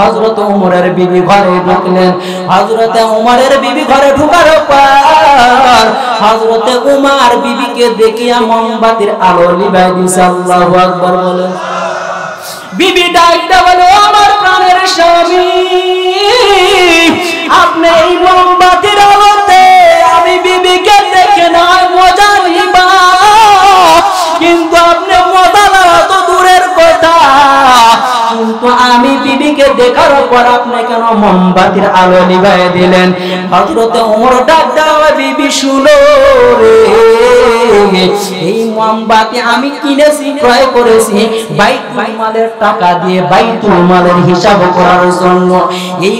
হযরত উমরের বিবি ঘরে ঢুকলেন। হযরতে উমরের বিবি ঘরে ঢুকার পর হযরতে উমর বিবিকে দেখিয়া মোমবাতির আলো লিভাই দিয়েছে। আল্লাহু আকবার বলেন। বিবি ডাকতে বলে, আমার প্রাণের স্বামী, আপনি এই মোমবাতির আলোতে আমি বিবিকে দেখে নয় মজা নিবা, কিন্তু আপনি মজা নেওয়া তো দূরের কথা, কিন্তু আমি বিবিকে দেখার পর আপনি কেন মোমবাতির আলো নিভাই দিলেন? হযরতে ওমর ডাক দেওয়া, বিবি শুনো রে, এই মোমবাতি আমি কিনেছি, ক্রয় করেছি বাইতুল মালের টাকা দিয়ে, বাইতুল মালের হিসাব করার জন্য। এই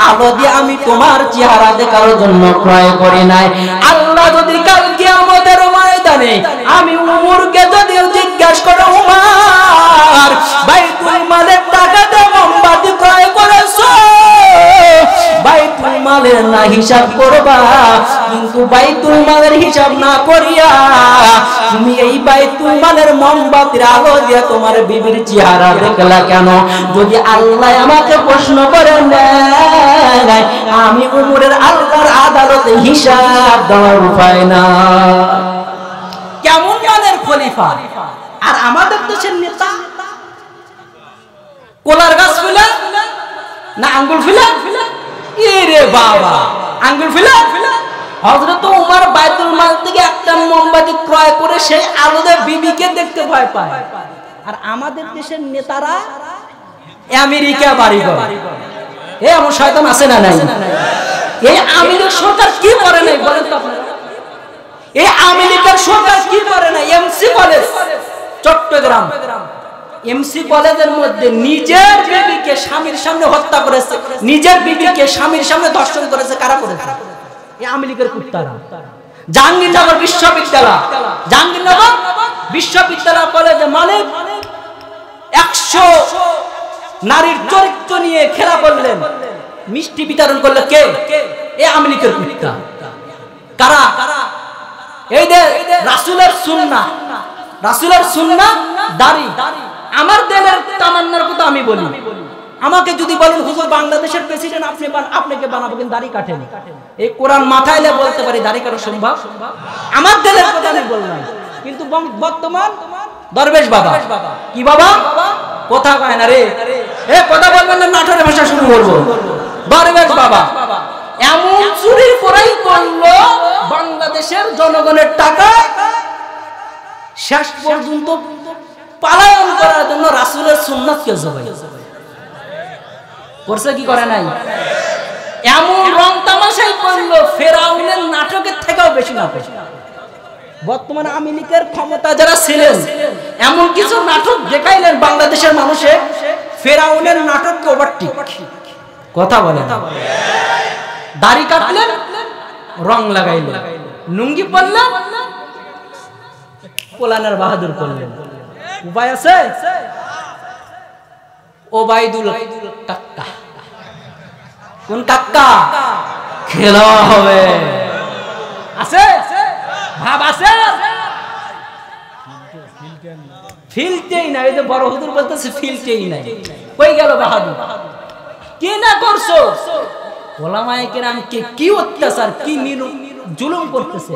আলো দিয়ে আমি তোমার চেহারা দেখার জন্য ক্রয় করি নাই। আল্লাহ যদি কাল কিয়ামতের ময়দানে আমি উমরকে যদি জিজ্ঞাসা করে, উমর বাইতুল মালের টাকা দিয়ে মোমবাতি ক্রয় করেছো, বাইতুল মালের না হিসাব করবা, কিন্তু বাইতুল মালের হিসাব না করিয়া তুমি এই বাইতুল মালের মোমবাতির আলো দিয়ে তোমার বিবির চেহারা দেখলা কেন? যদি আল্লাহ আমাকে প্রশ্ন করে নেয়, আমি উমরের আল্লাহর আদালতে হিসাব দেওয়ার উপায় না। কেমন মানের খলিফা! আর আমাদের দেশের নেতা কোলার গাছ ফেলে না আঙ্গুল ফেলে? এরে বাবা, আঙ্গুল ফেলে! হযরত উমর বাইতুল মাল থেকে একটা মোমবাতি ক্রয় করে সেই আলোতে বিবিকে দেখতে ভয় পায়। আর আমাদের দেশের নেতারা আমেরিকা বাড়ি করে। এমন শয়তান আছে না নাই? এই আমেরিকার সরকার কি করে নাই বলেন তো আপনারা? এই আমেরিকার সরকার কি করে নাই? এমসি কলেজ চট্টগ্রাম, এমসি কলেজের মধ্যে নিজের বিবিকে স্বামীর সামনে হত্যা করেছে, নিজের বিবিকে স্বামীর সামনে ধর্ষণ করেছে। কারা করেছে? এই আমেরিকার কুত্তারা। জাহাঙ্গীরনগর বিশ্ববিদ্যালয়, জাহাঙ্গীরনগর বিশ্ববিদ্যালয় কলেজে মালিক 100 নারীর চরিত্র নিয়ে খেলা করলেন, মিষ্টি বিতরণ করলে কে? এই আমেরিকার কুত্তা। কারা? এই যে রাসূলের সুন্নাহ, রাসূলের সুন্নাহ দাড়ি। আমার দিলের তামান্নার কথা আমি বলি। আমাকে যদি বলেন হুজুর বাংলাদেশের প্রেসিডেন্ট আপনি আপনাকে বানাবো, কিন্তু দাড়ি কাটেন, এই কোরআন মাথায় এলে বলতে পারি দাড়ি কাটা সম্ভব? আমার দিলের কথা আমি বললাম। কিন্তু বর্তমান দরবেশ বাবা, কি বাবা কথা কয় না রে, এ কথা বলবেন না, নাটোরের ভাষা শুরু করবো। দরবেশ বাবা এমন চুরি করাই করলো বাংলাদেশের জনগণের টাকা, শেষ পর্যন্ত পালায়ন করার জন্য রাসূলের সুন্নাতকে জবাই করছে, কি করে নাই? এমন রং তামাশাই করলো ফেরাউনের নাটকের থেকেও বেশি নাটক। বর্তমানে আওয়ামী লীগের ক্ষমতা যারা ছিলেন এমন কিছু নাটক দেখাইলেন বাংলাদেশের মানুষে, ফেরাউনের নাটককে ওভারটেক। কথা বলে দাড়ি কাটলেন, রং লাগাইলেন, লুঙ্গি পরলেন, পোলানের বাহাদুর করলেন। উপায় আছে? ওবাইদুল কাক্কা। কোন কাক্কা? খেলা হবে আছে, ভাব আছে, ফিলতেই নাই। এই যে বড় হুজুর বলতেছে ফিলতেই নাই, কই গেল বাহাদুর? কি না করছো? ওলামায়ে কেরামকে কি অত্যাচার, কি জুলুম করতেছে।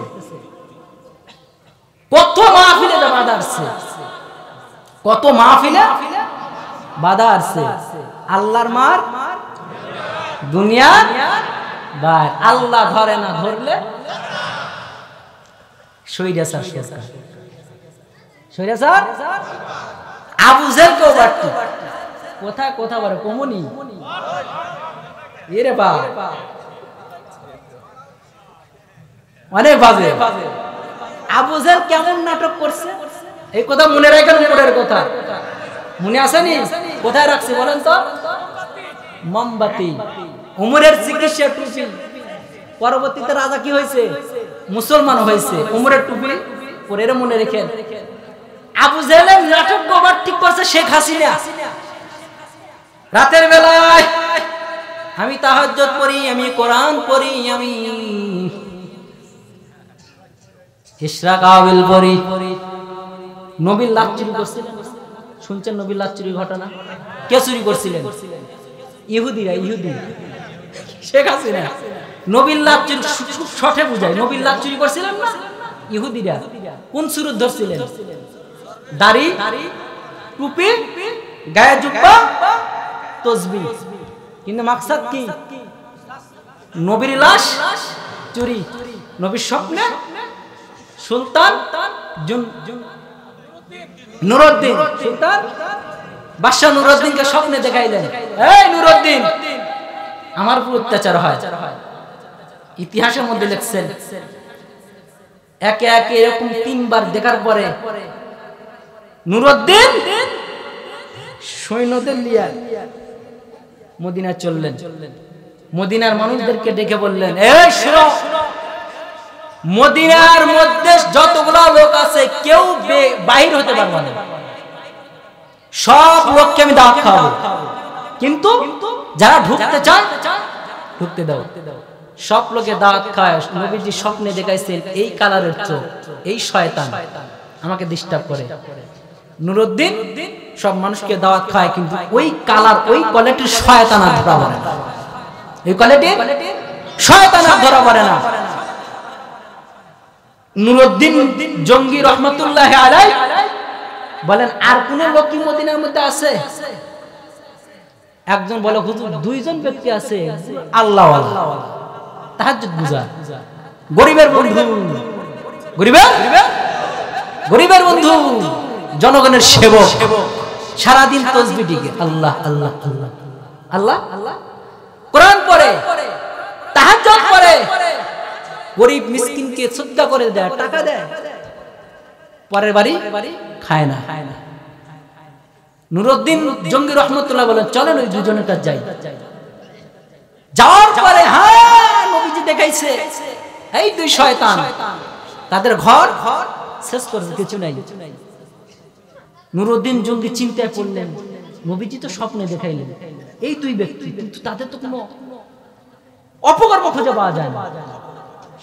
কত মাহফিলে বাধা আসছে, কত মাহফিলে বাধা আসছে। আল্লাহর মার দুনিয়া ভাই, আল্লাহ ধরে না, ধরলে সৈরাচার সরকার, সৈরাচার আবু জেলকেও বাড়তো। কোথায় কথা বলে কমনি এরে বা অনেক বাজে। আবু জেল কেমন নাটক করছে এই কথা মনে রাখেন, উপরের কথা মনে আসেনি? কোথায় রাখছে বলেন তো? মোমবাতি। উমরের চিকিৎসা টুপি, পরবর্তীতে রাজা কি হয়েছে? মুসলমান হয়েছে। উমরের টুপি পরে মনে রেখেন। আবু জেহেলের নাটক কবার ঠিক করছে শেখ হাসিনা। রাতের বেলায় আমি তাহাজ্জুদ পড়ি, আমি কোরআন পড়ি, আমি ইশরাক আবিল পড়ি। নবীর লাশ চুরি করছিলেন, শুনছেন নবীর লাশ চুরির ঘটনা? কে চুরি করছিলেন? ইহুদিরা। ইহুদি শেখ হাসিনা নবীর লাশ চুরি খুব শর্টে বুঝায়। নবীর লাশ চুরি করছিলেন না ইহুদিরা? কোন সুরত ধরছিলেন? দাড়ি, টুপি, গায়ে জুব্বা, তসবিহ। কিন্তু মাকসাদ কি? নবীর লাশ চুরি। নবীর স্বপ্নে সুলতান নুরউদ্দিন, সুলতান বাদশা নুরউদ্দিনকে স্বপ্নে দেখাইলেন, এই নুরউদ্দিন আমার উপর অত্যাচার হয়। ইতিহাসের মধ্যে লিখছেন একে একে এরকম 3 বার দেখার পরে নুরউদ্দিন সৈন্যদের নিয়ে মদিনা চললেন। মদিনার মানুষদেরকে ডেকে বললেন, এই শুনো, মদিনার মধ্যে যতগুলো লোক আছে কেউ বাহির হতে পারবে না, সব লোককে আমি দাওয়াত খাওয়াবো, কিন্তু যারা ঢুকতে চায় ঢুকতে দাও। সব লোকে দাওয়াত খায়। নবীজি স্বপ্নে দেখাইছেন এই কালারের চোখ, এই শয়তান আমাকে ডিস্টার্ব করে। নুরউদ্দিন সব মানুষকে দাওয়াত খায়, কিন্তু ওই কালার, ওই কোয়ালিটির শয়তান আর ধরা পড়ে না। এই কোয়ালিটির শয়তান আর ধরা পড়ে না। নুরউদ্দিন জঙ্গি রহমাতুল্লাহ আলাইহি বলেন, আর কোন লোক কি মদিনার মধ্যে আছে? একজন বলে, হুজুর 2 জন ব্যক্তি আছে, আল্লাহ আল্লাহ তাহাজ্জুদ বুঝা, গরিবের বন্ধু, গরিবের বন্ধু, জনগণের সেবক, সারাদিন তাসবিহ দিকে আল্লাহ আল্লাহ আল্লাহ আল্লাহ আল্লাহ, কোরআন পড়ে, তাহাজ্জুদ পড়ে, গরিব মিসকিনকে সদকা করে দেয়, টাকা দেয়, পরের বাড়ি খায় না। নুরউদ্দিন জঙ্গি রহমাতুল্লাহ বলেন, চলেন ওই 2 জনের কাছে যাই। যাওয়ার পরে হ্যাঁ নবীজি দেখাইছে এই 2 শয়তান, তাদের ঘর শেষ করছে, কিছু নাই। নুরউদ্দিন জঙ্গি চিন্তায় পড়লেন, নবীজি তো স্বপ্নে দেখাইলেন এই 2 ব্যক্তি, কিন্তু তাদের তো কোনো অপকর্ম খুঁজে পাওয়া যায় না।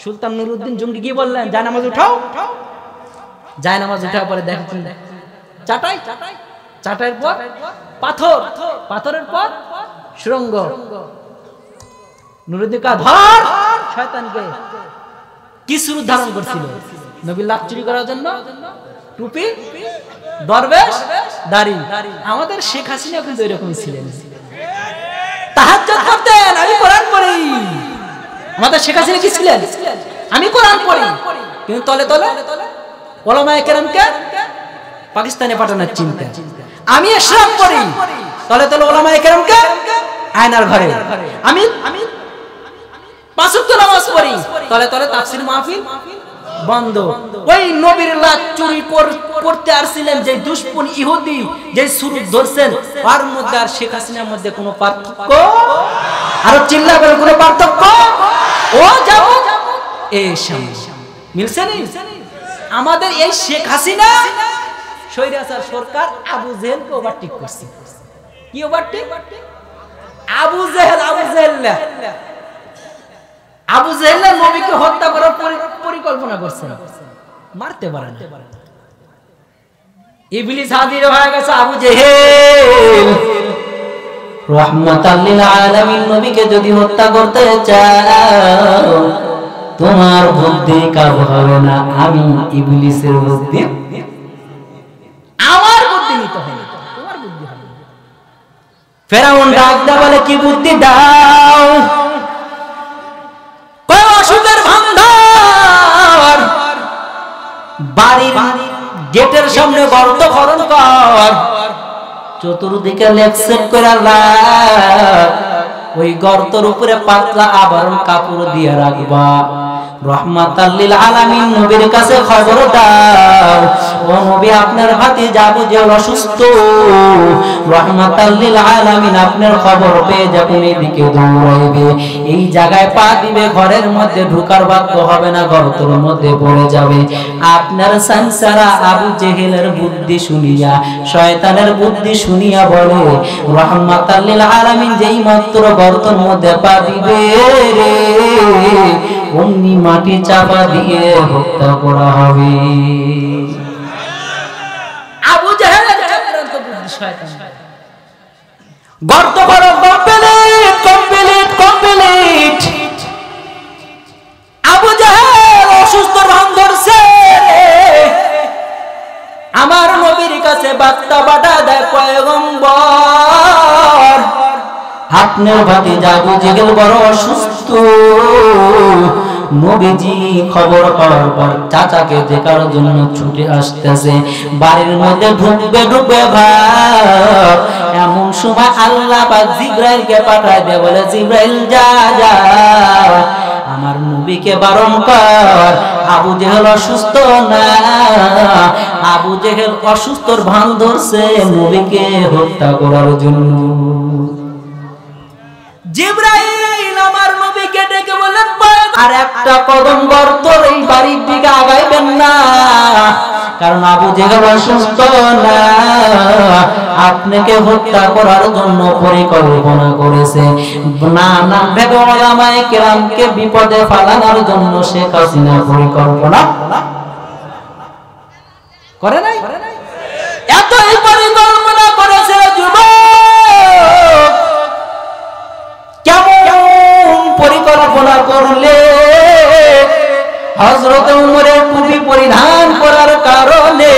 সুলতান নুরউদ্দিন জঙ্গি কি বললেন, জায়নামাজ উঠাও। জায়নামাজ উঠার পরে দেখেন চাটাই, চাটাইয়ের পর পাথর, পাথরের পর সুরঙ্গ। নুরউদ্দিন কা ধর শয়তানকে। কি সুরত ধারণ করছিল? নবীর লাশ চুরি করার জন্য টুপি, দরবেশ, দাড়ি। আমাদের শেখ হাসিনা কিন্তু এরকমই ছিলেন। তাহাজ্জুদ করতেন, আমি কোরআন পড়ি। আমাদের শেখ হাসিনা কি ছিলেন? আমি কোরআন পড়ি, কিন্তু তলে তলে ওলামায়ে কেরামকে পাকিস্তানে পাঠানোর চিন্তা। আমি ইসলাম পড়ি, তলে তলে ওলামায়ে কেরামকে আয়নার ঘরে। আমি 5 ওয়াক্ত নামাজ পড়ি, তলে তলে তাফসীর মাহফিল বন্ধ। ওই নবীর লাশ চুরি করতে আসছিলেন যে দুশমন ইহুদি, যে সুরত ধরছেন, তার মধ্যে আর শেখ হাসিনার মধ্যে কোনো পার্থক্য? আরো চিল্লাবেন, কোনো পার্থক্য? ও যাব এই মিলছে না? আমাদের এই শেখ হাসিনা স্বৈরাচার সরকার আবু জেহেলকে ওভারটেক করছে। কি ওভারটেক? আবু জেহেল নবীকে হত্যা করার পরিকল্পনা করছে, মারতে পারে না। ইবলিস হাজির হয়ে গেছে। আবু জেহেল রাহমাতাল লিল আলামিন নবীকে যদি হত্যা করতে চাও, তোমার বুদ্ধি কাজ হবে না, আমি ইবলিসের বুদ্ধি, আমার বুদ্ধি নিতে হবে, তোমার বুদ্ধি হবে না। ফেরাউন ডাক দা বলে, কি বুদ্ধি দাও? ওষুধের ভান্ডার, বাড়ির গেটের সামনে গর্ত খনন কর, চতুর্দিকে লেকসেট করে রাখ, ওই গর্তের উপরে পাতলা আবরণ কাপড় দিয়ে রাখবা। রহমাতাল লিল আলামিন নবীর কাছে খবর দাও, ও নবী আপনার ভাতিজা আবু জেহেল অসুস্থ। রহমাতাল লিল আলামিন আপনার খবর পেয়ে যখন এদিকে দৌড়াইবে, এই জায়গায় পা দিবে, ঘরের মধ্যে ঢোকার ভাগ্য হবে না, গর্তের মধ্যে পড়ে যাবে। আপনার সংসারা আবু জেহেলের বুদ্ধি শুনিয়া, শয়তানের বুদ্ধি শুনিয়া বলে, রহমাতাল লিল আলামিন যেই মাত্র গর্তের মধ্যে পা দিবে রে, অমনি মাটি চাপা দিয়ে হত্যা করা হবে। আবু জেহেলের চক্রান্ত বুদ্ধি শয়তান। গর্ত করো, কমপ্লিট। আবু জেহেল অসুস্থ ভান ধরছে, আমার নবীর কাছে বার্তা পাঠা দেয়, পয়গম্বর আপনার ভাতিজা আবু জেহেল বড় অসুস্থ। নবীজি খবর পাওয়ার পর চাচাকে দেখার জন্য ছুটে আসতেছে, বাড়ির মধ্যে ঢুকবে ভাব। এমন সময় আল্লাহ পাক জিবরাইলকে পাঠায় দেয়, বলে জিবরাইল যা আমার নবীকে বারণ কর, আবু জেহেল অসুস্থ না, আবু জেহেল অসুস্থর ভান ধরছে নবীকে হত্যা করার জন্য। জিবরাইল আমার নবীকে ডেকে বলেন, আর একটা কদম গর্তর এই বাড়ির দিকে আগাইবেন না, কারণ আবু জেহেল অসুস্থ না, আপনাকে হত্যা করার জন্য পরিকল্পনা করেছে। না ভেবে ওলামায়ে কেরামকে বিপদে ফেলানোর জন্য শেখ হাসিনা পরিকল্পনা করে নাই। এতই পরিকল্পনা করেছে যুবক। পরিকল্পনা করলে হযরত উমরের টুপি পরিধান করার কারণে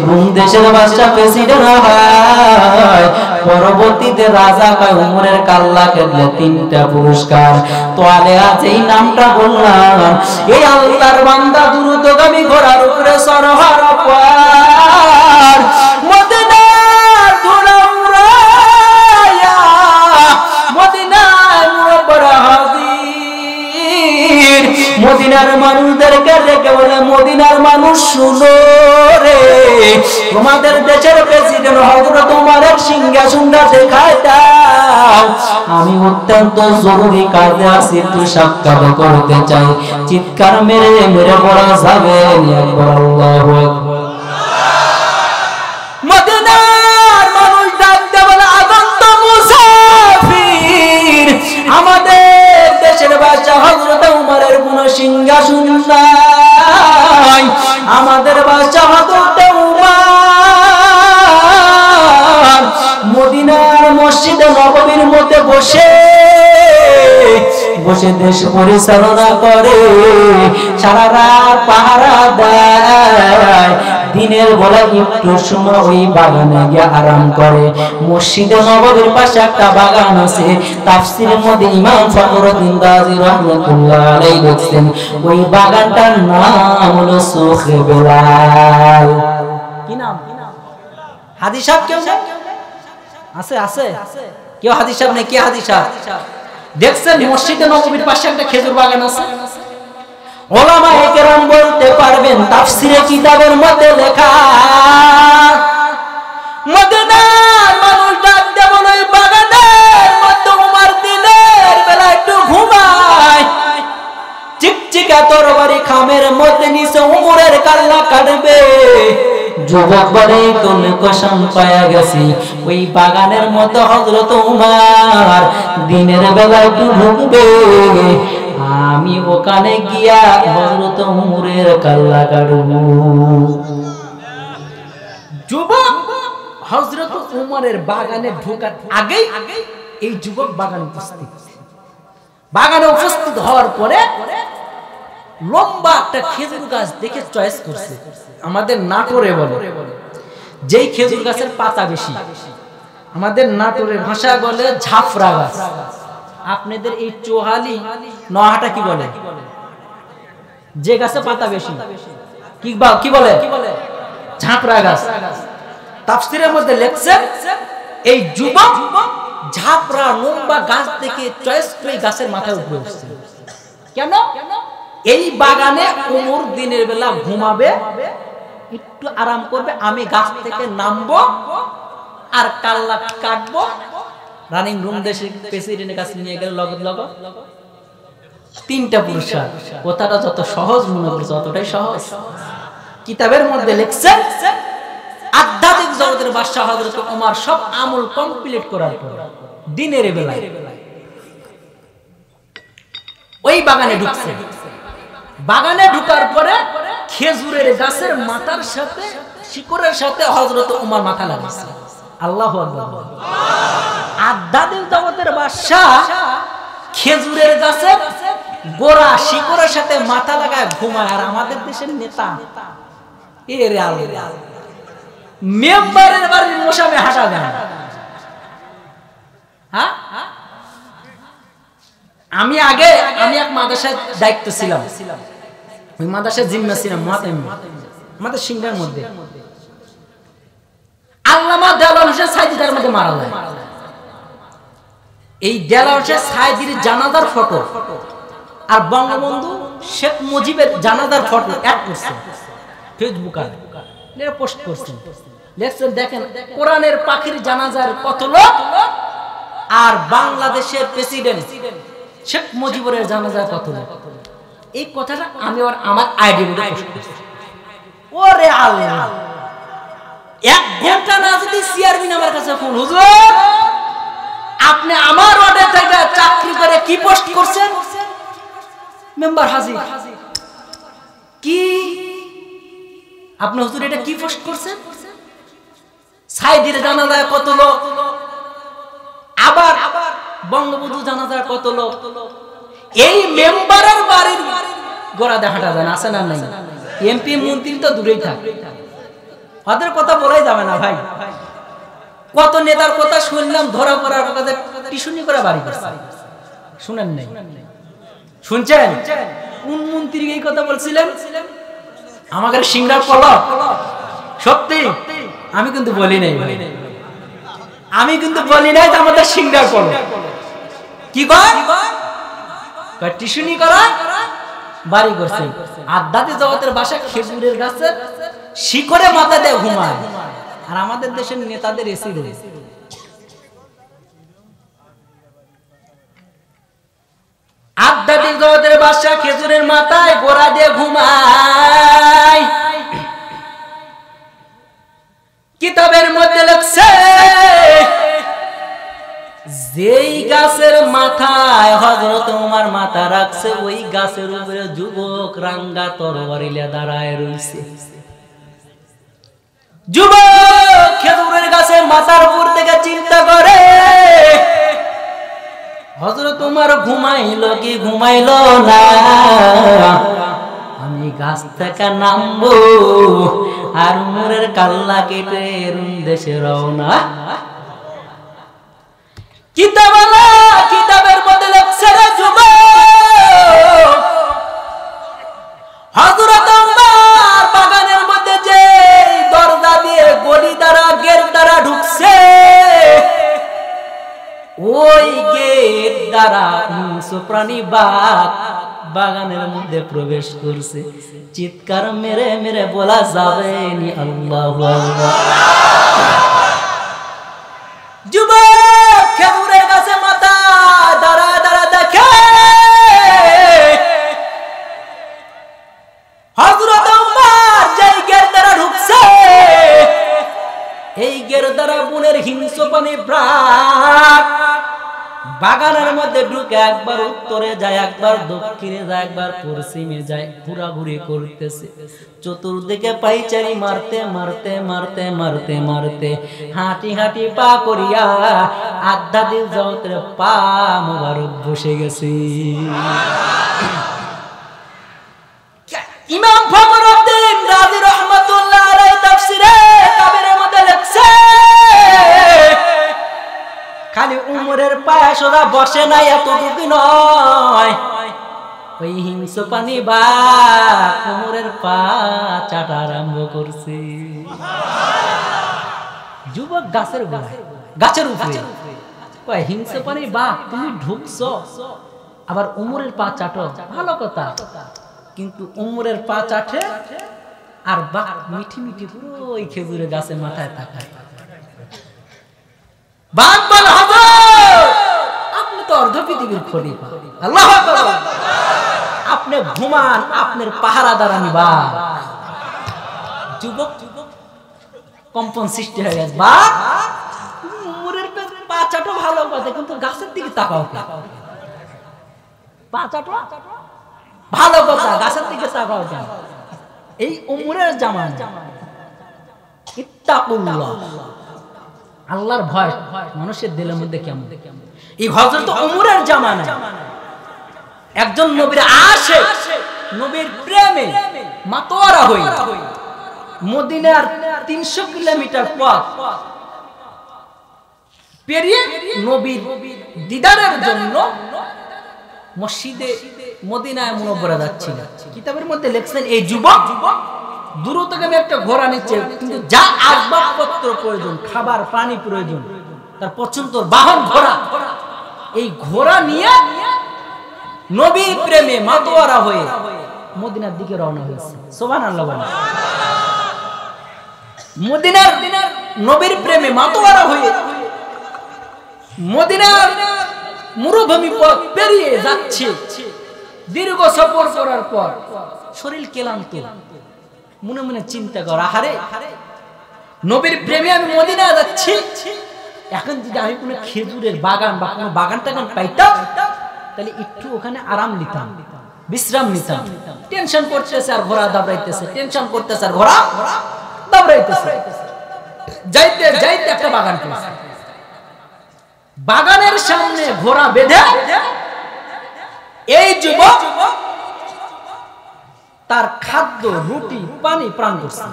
রোম দেশের বাদশা প্রেসিডেন্ট হয়, পরবর্তীতে রাজা কয় উমরের কাল্লা কেটে 3টা পুরস্কার। তোয়ালে আজ এই নামটা বললাম, এই আল্লাহর বান্দা দ্রুতগামী ঘোড়ার উপরে সর হওয়ার পর মদিনার ধুলা উড়াইয়া মদিনার মুরব্বরা হাজির। মদিনার মানুষদেরকে ডেকে বলে, মদিনার মানুষ শুনো রে, তোমাদের দেশের প্রেসিডেন্ট হযরত উমরের সিংহাসনটা দেখায় দাও, আমি অত্যন্ত জরুরি কাজে আছি, একটু সাক্ষাৎ করতে চাই। চিৎকার মেরে মেরে বলা যাবে একবার আল্লাহু আকবার। মদিনার মানুষ ডাকতে বলে, আগন্ত মুসাফির, আমাদের দেশের বাদশা হযরত উমর বসে দেশ পরিচালনা করে, সারা রাত পাহারা দেয়, দিনের বেলা একটু সময় ওই বাগানে গিয়ে আরাম করে। মসজিদে নববীর পাশে একটা বাগান আছে, তাফসীরের মধ্যে ইমাম ফখরুদ্দিন রাজি রাহমাতুল্লাহ আলাইহি লিখছেন ওই বাগানটার নাম হলো সুখে বেলাল। কি নাম? হাদিস সাহেব কেউ আছে? আছে কেউ হাদিস সাহেব নেই? কে হাদিস সাহেব? দেখছেন মসজিদে নববীর পাশে একটা খেজুর বাগান আছে। উলামায়ে কেরাম বলতে পারবেন তাফসীরে কিতাবের মধ্যে লেখা, মদিনার মানুষ ডাক দেন ওই বাগানের মধ্যে উমর দিনের বেলা একটু ঘুমায়, চিকচিকা তরবারি খামের মধ্যে নিচে উমরের কাল্লা কাটবে। যুবক বলে তোলে কসম পায়া গেছি ওই বাগানের মধ্যে হযরত উমর দিনের বেলা একটু ঢুকবে, আমি ওখানে গিয়া হযরত উমরের কাল্লা কাটব। যুবক হযরত উমরের বাগানে ঢোকার আগেই এই যুবক বাগানে উপস্থিত। বাগানে উপস্থিত হওয়ার পরে লম্বা একটা খেজুর গাছ দেখে চয়েস করছে। আমাদের নাটোরে বলে যেই খেজুর গাছের পাতা বেশি, আমাদের নাটোরের ভাষা বলে ঝাফরা গাছ। আপনাদের এই চোহালি নহাটা কি বলে? যে গাছে পাতা বেশি কি বলে? ঝাফরা গাছ। তাফসীরের মধ্যে লেখছে এই যুবক ঝাপড়া লম্বা গাছ থেকে চয়েস করে গাছের মাথায় উপরে উঠছে। কেন? এই বাগানে উমর দিনের বেলা ঘুমাবে, একটু আরাম করবে, আমি গাছ থেকে নামবো আর কাল্লা কাটবো। রানিং রুম দেশের প্রেসিডেন্টের কাছে নিয়ে গেলে লগত লগত তিনটা পুরস্কার। কথাটা যত সহজ মনে করছে অতটাই সহজ। কিতাবের মধ্যে লেখছে আধ্যাত্মিক জগতের বাদশা হযরত ওমর সব আমল কমপ্লিট করার পর দিনের বেলায় ওই বাগানে ঢুকছে। বাগানে ঢুকার পরে খেজুরের গাছের মাথার সাথে শিকড়ের সাথে হযরত ওমর মাথা লাগাইছে। আল্লাহু আকবার। আধ্যাত্মিক জগতের বাদশা খেজুরের গাছের গোড়া শিকড়ের সাথে মাথা লাগায় ঘুমায়, আর আমাদের দেশের নেতা এর আল্লাহ মেম্বারের বাড়ির মশামে হাঁটা যায়। হ্যাঁ, আমি এক মাদ্রাসায় দায়িত্ব ছিলাম, ওই মাদ্রাসায় জিম্মা ছিলাম আমাদের সিংহার মধ্যে। আল্লামা দেওয়ান হোসেন সাইদি তার মধ্যে মারা যায়। এই দেওয়ান হোসেন সাইদির জানাজার ফটো আর বঙ্গবন্ধু শেখ মুজিবের জানাজার ফটো অ্যাড করছে ফেসবুকে, পোস্ট করছেন। দেখেন কোরআনের পাখির জানাজার কত লোক আর বাংলাদেশের প্রেসিডেন্ট শেখ মুজিবের জানাজার কত লোক। এই কথাটা আমি আমার আইডিয়া ওরে আল্লাহ, 1 ঘন্টা না যদি চেয়ারম্যান আমার কাছে ফোন, হুজুর আপনি আমার ওয়ার্ডে থেকে চাকরি করে কি পোস্ট করছেন? মেম্বার হাজির। কি আপনি হুজুর এটা কি পোস্ট করছেন? সাইদির জানাজায় কত লোক, আবার বঙ্গবন্ধু জানাজায় কত লোক। এই মেম্বারের বাড়ির গোড়া দেখাটা যায় না, আছে না নাই? এমপি মন্ত্রী তো দূরেই থাকে, ওদের কথা বলাই যাবে না ভাই। কত নেতার কথা শুনলাম ধরা পড়ার কথা টিউশনি করে বাড়ি করছে, শুনেন নাই? শুনছেন? কোন মন্ত্রী এই কথা বলছিলেন? আমাদের সিংড়ার পলক। সত্যি আমি কিন্তু বলি নাই, আমাদের সিংড়ার পলক। কি কয়? টিউশনি করা বাড়ি করছে। আধ্যাত্মিক জগতের বাসা খেজুরের গাছের শিকড়ে মাথা দিয়ে ঘুমায়, আর আমাদের দেশের নেতাদের এসি রয়েছে। আধ্যাত্মিক জগতের বাদশা খেজুরের মাথায় গোড়া দিয়ে ঘুমায়। কিতাবের মধ্যে লেখছে যেই গাছের মাথায় হযরত ওমর মাথা রাখছে ওই গাছের উপরে যুবক রাঙ্গা তরবারি নিয়ে দাঁড়ায় রইছে। যুবক খেজুরের গাছের মাথার উপর থেকে চিন্তা করে হযরত উমর ঘুমাইলো কি ঘুমাইলো না, আমি গাছ থেকে নামবো আর উমরের কাল্লা কেটে দেশে রওনা। কিতাবের মধ্যে লেখছে রে যুবক, হযরত উমর বাগানের মধ্যে যে দরজা দিয়ে গলি দ্বারা গেট দ্বারা ঢুকছে, ওই গেট দ্বারা প্রাণী বাঘ বাগানের মধ্যে প্রবেশ করছে। চিৎকার মেরে মেরে বলা যাবে নি আল্লাহু আকবার। যুবক খেজুরের গাছে মাথা দাঁড়া দাঁড়া দেখে হযরত উমর যেই গেট দ্বারা ঢুকছে, এই গেট দ্বারা বনের হিংস্র প্রাণী বাঘ বাগানের মধ্যে ঢুকে একবার উত্তরে যায়, একবার দক্ষিণে যায়, একবার পশ্চিমে যায়, ঘোরাঘুরি করতেছে। চতুর্দিকে পাইচারি মারতে মারতে মারতে মারতে মারতে হাঁটি হাঁটি পা করিয়া আধ্যাত্মিক জগতের পা মোবারক বসে গেছে। ইমাম ফখরুদ্দীন রাজি রহমাতুল্লাহ আলাইহি তাফসীরে কাবিরের মধ্যে লেখছে, খালি উমরের পায়ে সোজা বসে নাই এতটুকু নয়, ওই হিংস্র প্রাণী বাঘ উমরের পা চাটা আরম্ভ করছে। যুবক গাছের গোড়ায় গাছের উপরে কয়, হিংস্র প্রাণী বাঘ তুমি ঢুকছো আবার উমরের পা চাটো, ভালো কথা, কিন্তু উমরের পা চাটে আর বাঘ মিঠি মিঠি পুরো ওই খেজুরের গাছের মাথায় তাকায়। বাঘ বলে, আপনি তো অর্ধ পৃথিবীর খলিফা, আল্লাহু আকবার, আপনি ঘুমান, আপনার পাহারাদার আমি বাঘ। যুবক কম্পন সৃষ্টি হয়ে গেছে, বাঘ উমরের পা চাটো ভালো কথা, কিন্তু গাছের দিকে তাকাও, পা চাটো ভালো কথা, গাছের দিকে তাকাও কেন? এই উমরের জামানা, ইত্তাকুল্লাহ, আল্লাহর ভয় মানুষের দিলের মধ্যে কেমন। এই হযরত উমরের জামানা একজন নবীর আশিক, নবীর প্রেমে মাতোয়ারা হই মদিনার 300 কিলোমিটার পথ পেরিয়ে নবীর দিদারের জন্য মসজিদে মদিনায় মুনব্বরা যাচ্ছিল। কিতাবের মধ্যে লেখছেন, এই যুবক দ্রুতগামী একটা ঘোড়া নিচ্ছে, কিন্তু যা আসবাবপত্র প্রয়োজন, খাবার পানি প্রয়োজন, তার পছন্দ বাহন ঘোড়া, এই ঘোড়া নিয়ে নবীর প্রেমে মাতোয়ারা হয়ে মদিনার দিকে রওনা হয়েছে। সুবহানাল্লাহ বলেন। মদিনার নবীর প্রেমে মাতোয়ারা হয়ে মদিনার মরুভূমি পথ পেরিয়ে যাচ্ছে। দীর্ঘ সফর করার পর শরীর ক্লান্ত, মনে মনে চিন্তা করা, আহারে নবীর প্রেমে আমি মদিনায় যাচ্ছি, এখন যদি আমি কোনো খেজুরের বাগান বা কোনো বাগান টাগান পাইতাম, তাহলে একটু ওখানে আরাম নিতাম, বিশ্রাম নিতাম। টেনশন করতেছে আর ঘোড়া দাবড়াইতেছে, টেনশন করতেছে আর ঘোড়া দাবড়াইতেছে। যাইতে যাইতে একটা বাগান পেয়েছে, বাগানের সামনে ঘোড়া বেঁধে এই যুবক তার খাদ্য, রুটি, পানি পান করছে।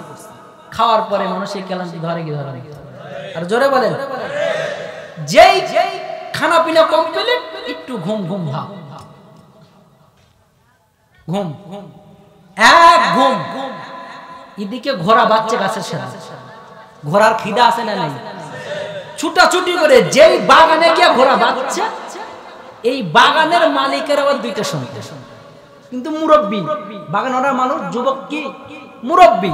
খাওয়ার পরে মানুষের ক্লান্তি ধরে কি ধরে, আর জোরে বলেন, যেই খানা পিনা কমপ্লিট, একটু ঘুম ঘুম ভাব, ঘুম এক ঘুম। এদিকে ঘোড়া বাচ্চা গাছের সাথে, ঘোড়ার খিদা আছে না নাই, ছুটাছুটি করে যেই বাগানে গিয়ে ঘোড়া বাচ্চা, এই বাগানের মালিকের আবার দুইটা সন্তান, কিন্তু মুরব্বী, বাগান ওনার মানুষ, যুবক কি মুরব্বী।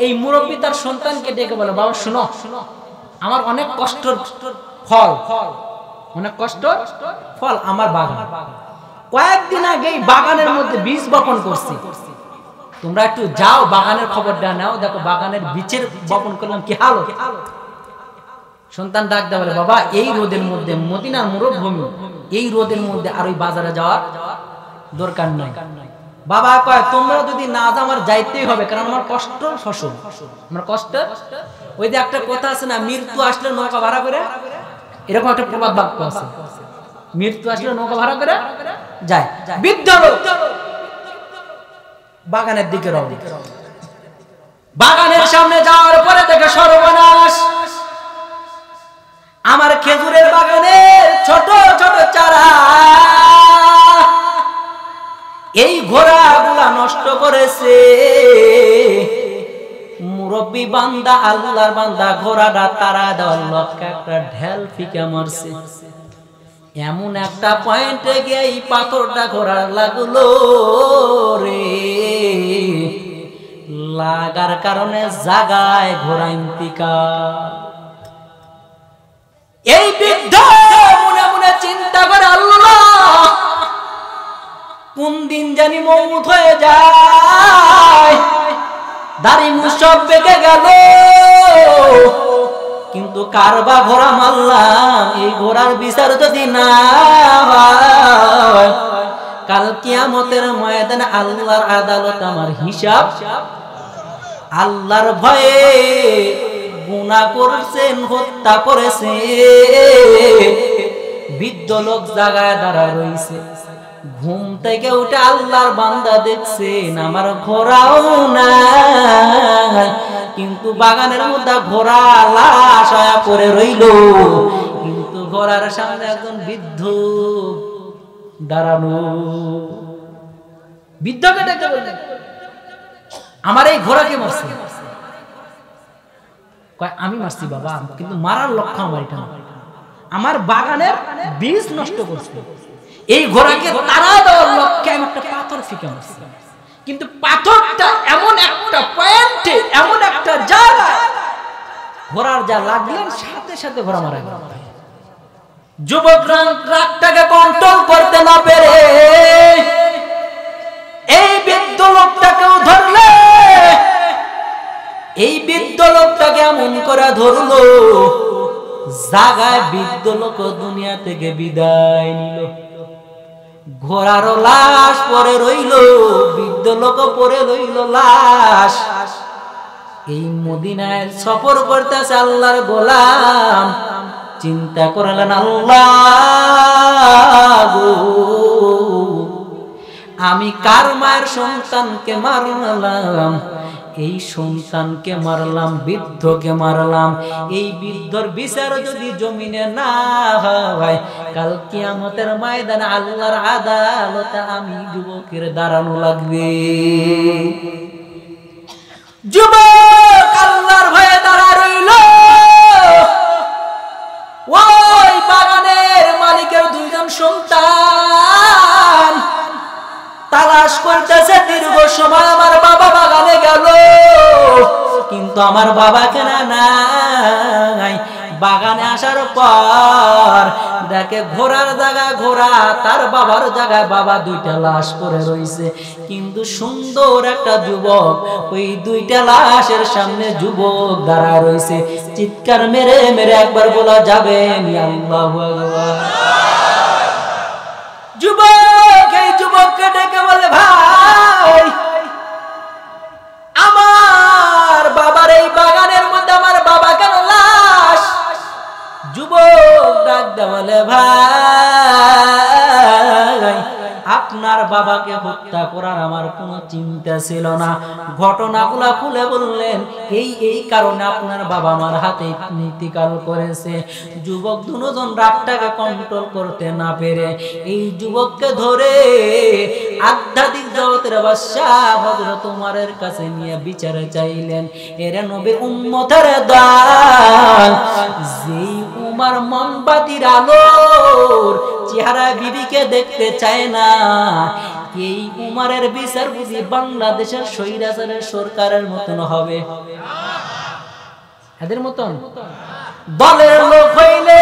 এই মুরব্বী তার সন্তানকে ডেকে বলে, বাবা শোনো, আমার অনেক কষ্টের ফল, অনেক কষ্টের ফল আমার বাগান। কয়েকদিন আগে বাগানের মধ্যে বীজ বপন করছি, তোমরা একটু যাও বাগানের খবরটা নাও, দেখো বাগানের বীজের বপন করলাম কি হাল। সন্তান ডাক দেয়, বলে বাবা এই রোদের মধ্যে, মদিনার মরুভূমি, এই রোদের মধ্যে আর ওই বাজারে যাওয়ার দরকার নাই। বাবা কয়, তোমরা যদি না যাও আমার যাইতেই হবে, কারণ আমার কষ্ট ফসল, আমার কষ্ট। ওই যে একটা কথা আছে না, মৃত্যু আসলে নৌকা ভাড়া করে, এরকম একটা প্রবাদ বাক্য আছে। মৃত্যু আসলে নৌকা ভাড়া করে যায়। বৃদ্ধ লোক বাগানের দিকে রওনা। বাগানের সামনে যাওয়ার পরে দেখে সর্বনাশ, আমার খেজুরের বাগানের ছোট ছোট চারা এই ঘোড়াগুলা নষ্ট করেছে। মুরব্বী বান্দা, আল্লাহর বান্দা ঘোড়াটা তারা দেওয়ার লক্ষ্যে একটা ঢেল ফিকে মারছে। এমন একটা পয়েন্টে গিয়ে এই পাথরটা ঘোড়ার লাগলো রে, লাগার কারণে জাগায় ঘোড়া ইন্তিকাল। এই বৃদ্ধ মনে মনে চিন্তা করে, আল্লাহ কোন দিন জানি মওত হয়ে যায়, দাড়ি মুছ সব বেঁকে গেল, কিন্তু কারবা ঘোড়া মারলাম, এই ঘোড়ার বিচার যদি না হয় কাল কিয়ামতের ময়দানে আল্লাহর আদালত আমার হিসাব। আল্লাহর ভয়ে গুনাহ করেছেন, হত্যা করেছে। বৃদ্ধ লোক জায়গায় দাঁড়া রইছে। ঘুম থেকে উঠে আল্লাহর বান্দা দেখছেন আমার ঘোড়াও নাই, কিন্তু বাগানের মধ্যে ঘোড়া লাশ হয়ে পড়ে রইল। কিন্তু ঘোড়ার সামনে একজন বৃদ্ধ দাঁড়ানো। বৃদ্ধকে ডেকে বললেন, আমার এই ঘোড়াকে মারছে। কয় আমি মারছি বাবা, কিন্তু মারার লক্ষ্য আমার এটা না, আমার বাগানের বীজ নষ্ট করছে। এই ঘোড়াকে তাড়া দেওয়ার লক্ষ্যে আমি একটা পাথর ফিকে মারছি, কিন্তু পাথরটা এমন একটা পয়েন্টে, এমন একটা জায়গা ঘোড়ার যা লাগলেন সাথে সাথে ঘোড়া মারা গেল। যুবক রাগটাকে কন্ট্রোল করতে না পেরে এই বৃদ্ধ লোকটাকেও ধরলে। এই বৃদ্ধ লোকটাকে এমন করে ধরলো, জাগায় বৃদ্ধ লোক দুনিয়া থেকে বিদায় নিল। ঘোড়ারও লাশ পরে রইল, বৃদ্ধ লোক পরে রইল লাশ। এই মদিনায় সফর করতেছে আল্লাহর গোলাম, চিন্তা করলেন আল্লাহ গো, আমি কার মায়ের সন্তানকে মারলাম, এই সন্তানকে মারলাম, বৃদ্ধকে মারলাম। এই বৃদ্ধর বিচার যদি জমিনে না হয় কাল কিয়ামতের ময়দানে আল্লাহর আদালতে আমি যুবকের দাঁড়ানো লাগবে। যুবক আল্লাহর ভয়ে দাঁড়া রইল। ওই বাগানের মালিকের দুইজন সন্তান তালাশ করতেছে দীর্ঘ সময়, আমার বাবা বাগানে গেল, কিন্তু আমার বাবা কেনা নাই। বাগানে আসার পর দেখে ঘোড়ার জায়গায় ঘোড়া, তার বাবার জায়গায় বাবা, দুইটা লাশ পড়ে রইছে। কিন্তু সুন্দর একটা যুবক, ওই দুইটা লাশের সামনে যুবক দাঁড়া রইছে। চিৎকার মেরে মেরে একবার বলা যাবে আল্লাহু আকবার। যুবক এই যুবককে ডেকে বলে, ভাই আমার বাবার এই বাগানের মধ্যে আমার বাবা কেন লাশ? যুবক ডাক দে বলে, ভাই আপনার বাবাকে হত্যা করার আমার কোনো চিন্তা ছিল না। ঘটনাগুলা খুলে বললেন, এই কারণে আপনার বাবা আমার হাতে ইন্তিকাল করেছে। যুবক দুজন রাগটাকে কন্ট্রোল করতে না পেরে এই যুবককে ধরে আধ্যাত্মিক জগতের বাদশাহ হযরত উমরের কাছে নিয়ে বিচারে চাইলেন। এরে নবীর উম্মতের দল, যেই উমর মোমবাতির আলোর চেহারা বিবিকে দেখতে চায় না, এই উমরের বিচার বুঝি বাংলাদেশের স্বৈরাচারের সরকারের মতন হবে? এদের মতন দলের লোক হইলে,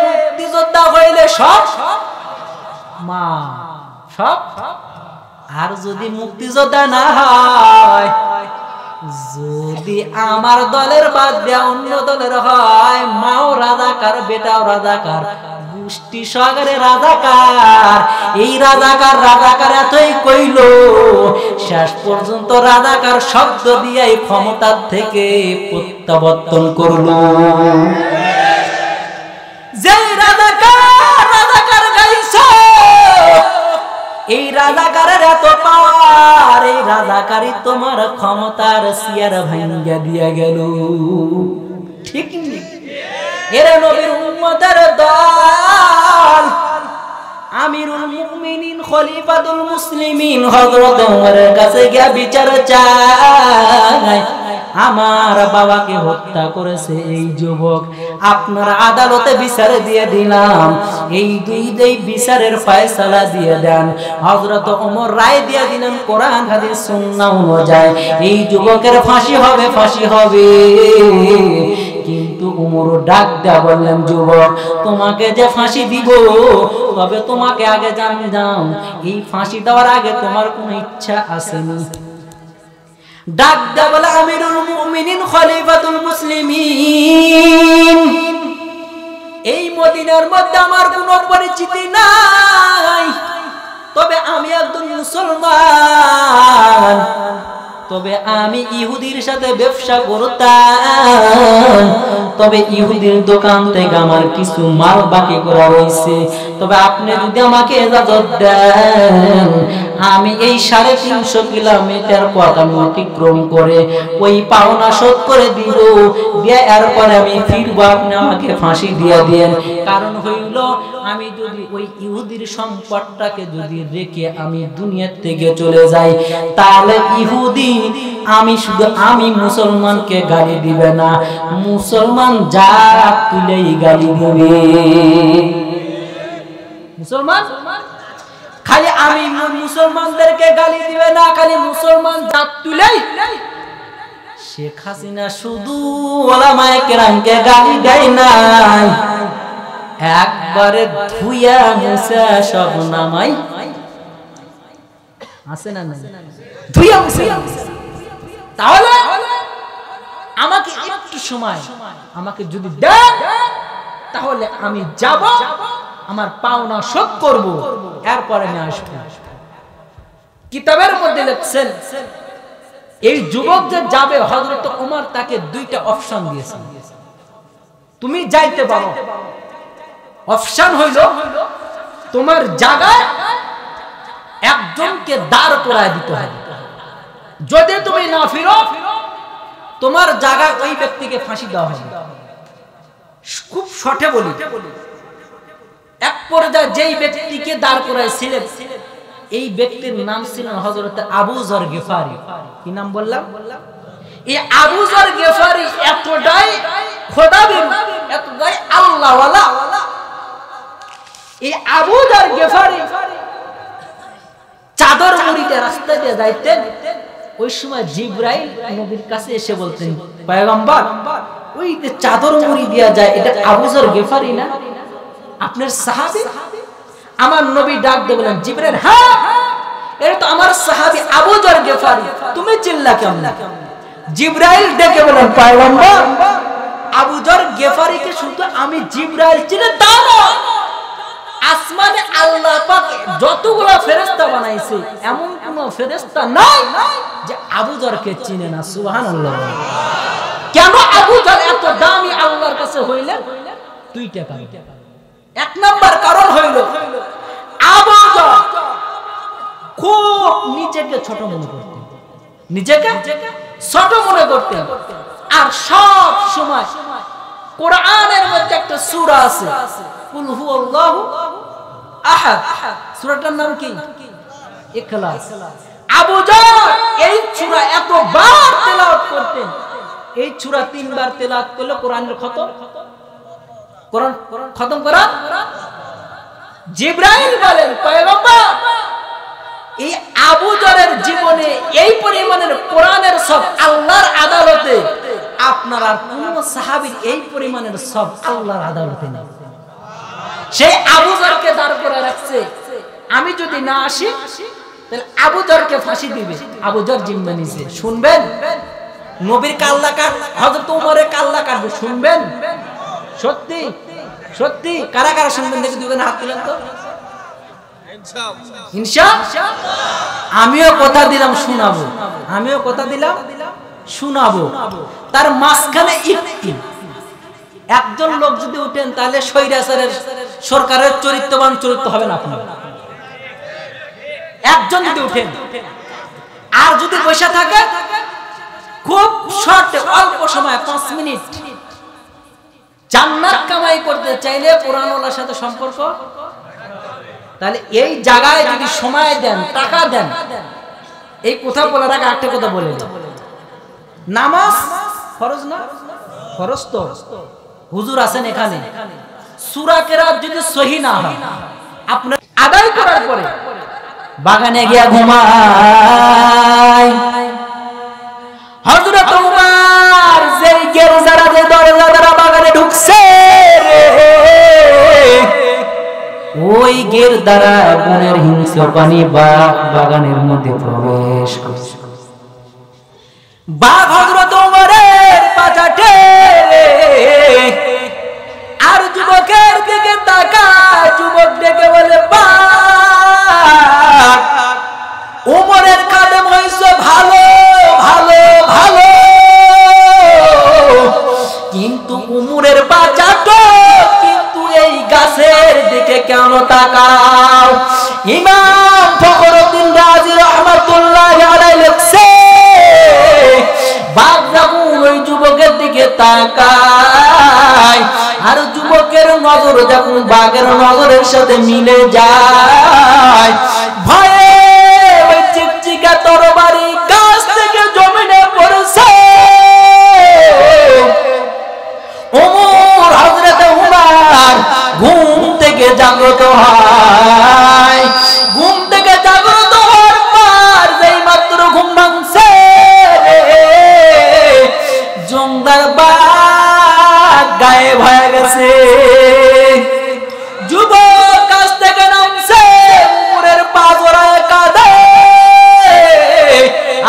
মুক্তিযোদ্ধা হইলে সব মা সব, আর যদি মুক্তিযোদ্ধা না হয়, যদি আমার দলের বাদ দেয়া অন্য দলের হয়, মাও রাজাকার, বেটাও রাজাকার, গোষ্ঠী সহকারে রাজাকার। এই রাজাকার রাজাকার এতই কইল, শেষ পর্যন্ত রাজাকার শব্দ দিয়ে ক্ষমতার থেকে প্রত্যাবর্তন করলো। যে রাজাকার রাজাকার গাই রাজাকারের এত পাওয়ার, এই রাজাকারই তোমার ক্ষমতার চেয়ার ভাঙিয়া দিয়া গেল। ঠিক নেই? এরা নবীর উম্মতের দল। আমিরুল মুমিনিন খলিফাতুল মুসলিমিন হযরত ওমরের কাছে গিয়া বিচার চায়, আমার বাবাকে হত্যা করেছে এই যুবক, আপনার আদালতে বিচার দিয়ে দিলাম, এই দুই বিচারের ফয়সালা দিয়ে দেন। হযরত ওমর রায় দিয়ে দিলেন কোরআন হাদিস সুন্নাহ অনুযায়ী এই যুবকের ফাঁসি হবে, ফাঁসি হবে। কিন্তু ওমর ডাক দেয়া বললেন, যুবক তোমাকে যে ফাঁসি দিব, তবে তোমাকে আগে জানলাম এই ফাঁসি দেওয়ার আগে তোমার কোনো ইচ্ছা আসেনি? ডাক দেয়া বলে, আমিরুল মুমিনিন খলিফাতুল মুসলিমিন, এই মদিনার মধ্যে আমার কোনো পরিচিতি নাই, তবে আমি একজন মুসলমান, তবে আমি ইহুদির সাথে ব্যবসা করতাম, তবে ইহুদির দোকান থেকে আমার কিছু মাল বাকি করা রয়েছে, তবে আপনি যদি আমাকে ইজাজত দেন আমি এই 350 কিলোমিটার পথ আমি অতিক্রম করে ওই পাওনা শোধ করে দিব, দিয়ে এরপরে আমি ফিরবো, আপনি আমাকে ফাঁসি দিয়ে দেন। কারণ হইল আমি যদি ওই ইহুদির সম্পদটাকে যদি রেখে আমি দুনিয়া থেকে চলে যাই, তাহলে ইহুদি আমি শুধু আমি মুসলমানকে গালি দিবে না, মুসলমান যা তুলেই গালি দিবে। মুসলমান খালি আমি মুসলমানদেরকে গালি দিবে না, খালি মুসলমান জাত তুলেই। শেখ হাসিনা শুধু ওলামায়ে কেরামকে গালি দেয় না, একবারে ধুইয়া মুছা সব নামাই আছে না, ধুইয়া মুছা। তাহলে আমাকে একটু সময় আমাকে যদি দেন, তাহলে আমি যাব, আমার পাওনা শোধ করব, এরপরে আমি আসবো। কিতাবের মধ্যে লিখছেন এই যুবক যে যাবে, হযরত ওমর তাকে 2টা অপশন দিয়েছেন, তুমি যাইতে পারো। অপশন হইল তোমার জায়গায় একজনকে দাঁড় করায় দিতে হবে, যদি তুমি না ফিরো তোমার জায়গায় ওই ব্যক্তিকে ফাঁসি দেওয়া হবে। খুব শর্টে বলি, এক পর্যায়ে যেই ব্যক্তিকে দাঁড় করাইছিলেন এই ব্যক্তির নাম ছিলেন হযরত আবু যর গিফারি। কি নাম বললাম? এই আবু যর গিফারি এতটাই খোদাবিদ, এতটাই আল্লাহওয়ালা। এই আবু যর গিফারি চাদর মুড়িতে রাস্তা দিয়ে যাইতেন, ওই সময় জিবরাইল নবীর কাছে এসে বলতেন, পয়গম্বর ওই যে চাদর মুড়ি দেয়া যায়, এটা আবু যর গিফারি না, আপনার সাহাবী? আমার নবী ডাক দিয়ে বলেন, জিবরাইল হ্যাঁ এটা তো আমার সাহাবী আবু যর গিফারি, তুমি চিল্লা কেমন? জিবরাইল ডেকে বলেন, পয়গম্বর আবু যর গিফারিকে শুধু আমি জিবরাইল চিনি তা না, আসমানে আল্লাহ পাক যতগুলো ফেরেশতা বানাইছে এমন কোন ফেরেশতা নাই যে আবু যরকে চিনে না। সুবহানাল্লাহ। কেন আবু যর এত দামি আল্লাহর কাছে হইলেন? 2টা কারণ। 1 নাম্বার কারণ হইল আবু যর খুব নিজেকে ছোট মনে করতেন, নিজেকে ছোট মনে করতেন। আর সব সময় কোরআনের মধ্যে একটা সূরা আছে, কুল হুয়াল্লাহু আহাদ, সূরাটার নাম কি? ইখলাস। আবু যর এই সূরা এতবার তেলাওয়াত করতেন, এই সূরা 3 বার তেলাওয়াত করলে কোরআনের খতম। কোরআন খতম করা। জিবরাইল বলেন, পয়গম্বর এই আবু যরের জীবনে এই পরিমাণের কোরআনের সব আল্লাহর আদালতে আপনার আর কোন সাহাবীর এই পরিমাণের সব আল্লাহর আদালতে নেই। সেই আবু যরকে দাঁড় করে রাখছে, আমি যদি না আসি তাহলে আবু যরকে ফাঁসি দিবে। আবু যর জিম্মা নিছে। শুনবেন নবীর কাল্লা কাট, হযরত ওমরের কাল্লা কাটবে, শুনবেন? সত্যি সত্যি কারা কারা শুনবেন দেখি দুজনে হাত তুলেন তো। ইনশাআল্লাহ। আমিও কথা দিলাম শোনাবো, আমিও কথা দিলাম শোনাবো। তার মাঝখানে একজন লোক যদি উঠেন তাহলে স্বৈরাচারের সরকারের চরিত্রবান চরিত্র হবে না আপনার। একজন যদি উঠেন, আর যদি বসে থাকে খুব শর্ট অল্প সময় 5 মিনিট জান্নাত কামাই করতে চাইলে কোরআনওয়ালার সাথে সম্পর্ক। তাহলে এই জায়গায় যদি সময় দেন, টাকা দেন, এই কথা বলার আগে একটা কথা বলে, নামাজ ফরজ না? ফরজ তো। হুজুর আছেন এখানে, সূরা কেরাত যদি সহি না হয়, আপনার আদায় করার পরে বাগানে গিয়া ঘুমায়। হযরত উমর যেই গেরজারা যে দরজা দ্বারা বাগানে ঢুকছে, ওই গের দ্বারা গুণের হিংস্র পানি বাগানের মধ্যে প্রবেশ করছে। বাঘ হযরত উমরের পাছা ঠেলে আর যুবকের দিকে তাকায়, যুবক ডেকে বলে, বাঘ উমরের কাদম হইছে ভালো ভালো ভালো, কিন্তু উমরের পাছাটা কিন্তু এই গাছের দিকে কেন তাকাও? ইমাম ফখরুদ্দিন রাজি রাহমাতুল্লাহি আলাইহি লিখছে, বাঘ যখন ওই যুবকের দিকে তাকায় আর যুবকের নজর যখন বাঘের নজরের সাথে মিলে যায়, ভয়ে ওই চিকচিকা তরবারি গাছ থেকে জমিনে পড়েছে। ওমর হযরত উমর ঘুম থেকে জাগ্রত হয়। ঘুম থেকে জাগ্রত হওয়ার পর যেই মাত্র ঘুম ভাঙছে, জংদার বাঘ গায়েব হয়ে গেছে। যুবক কাছ থেকে নামছে, উমরের পা জড়ায় কাঁদে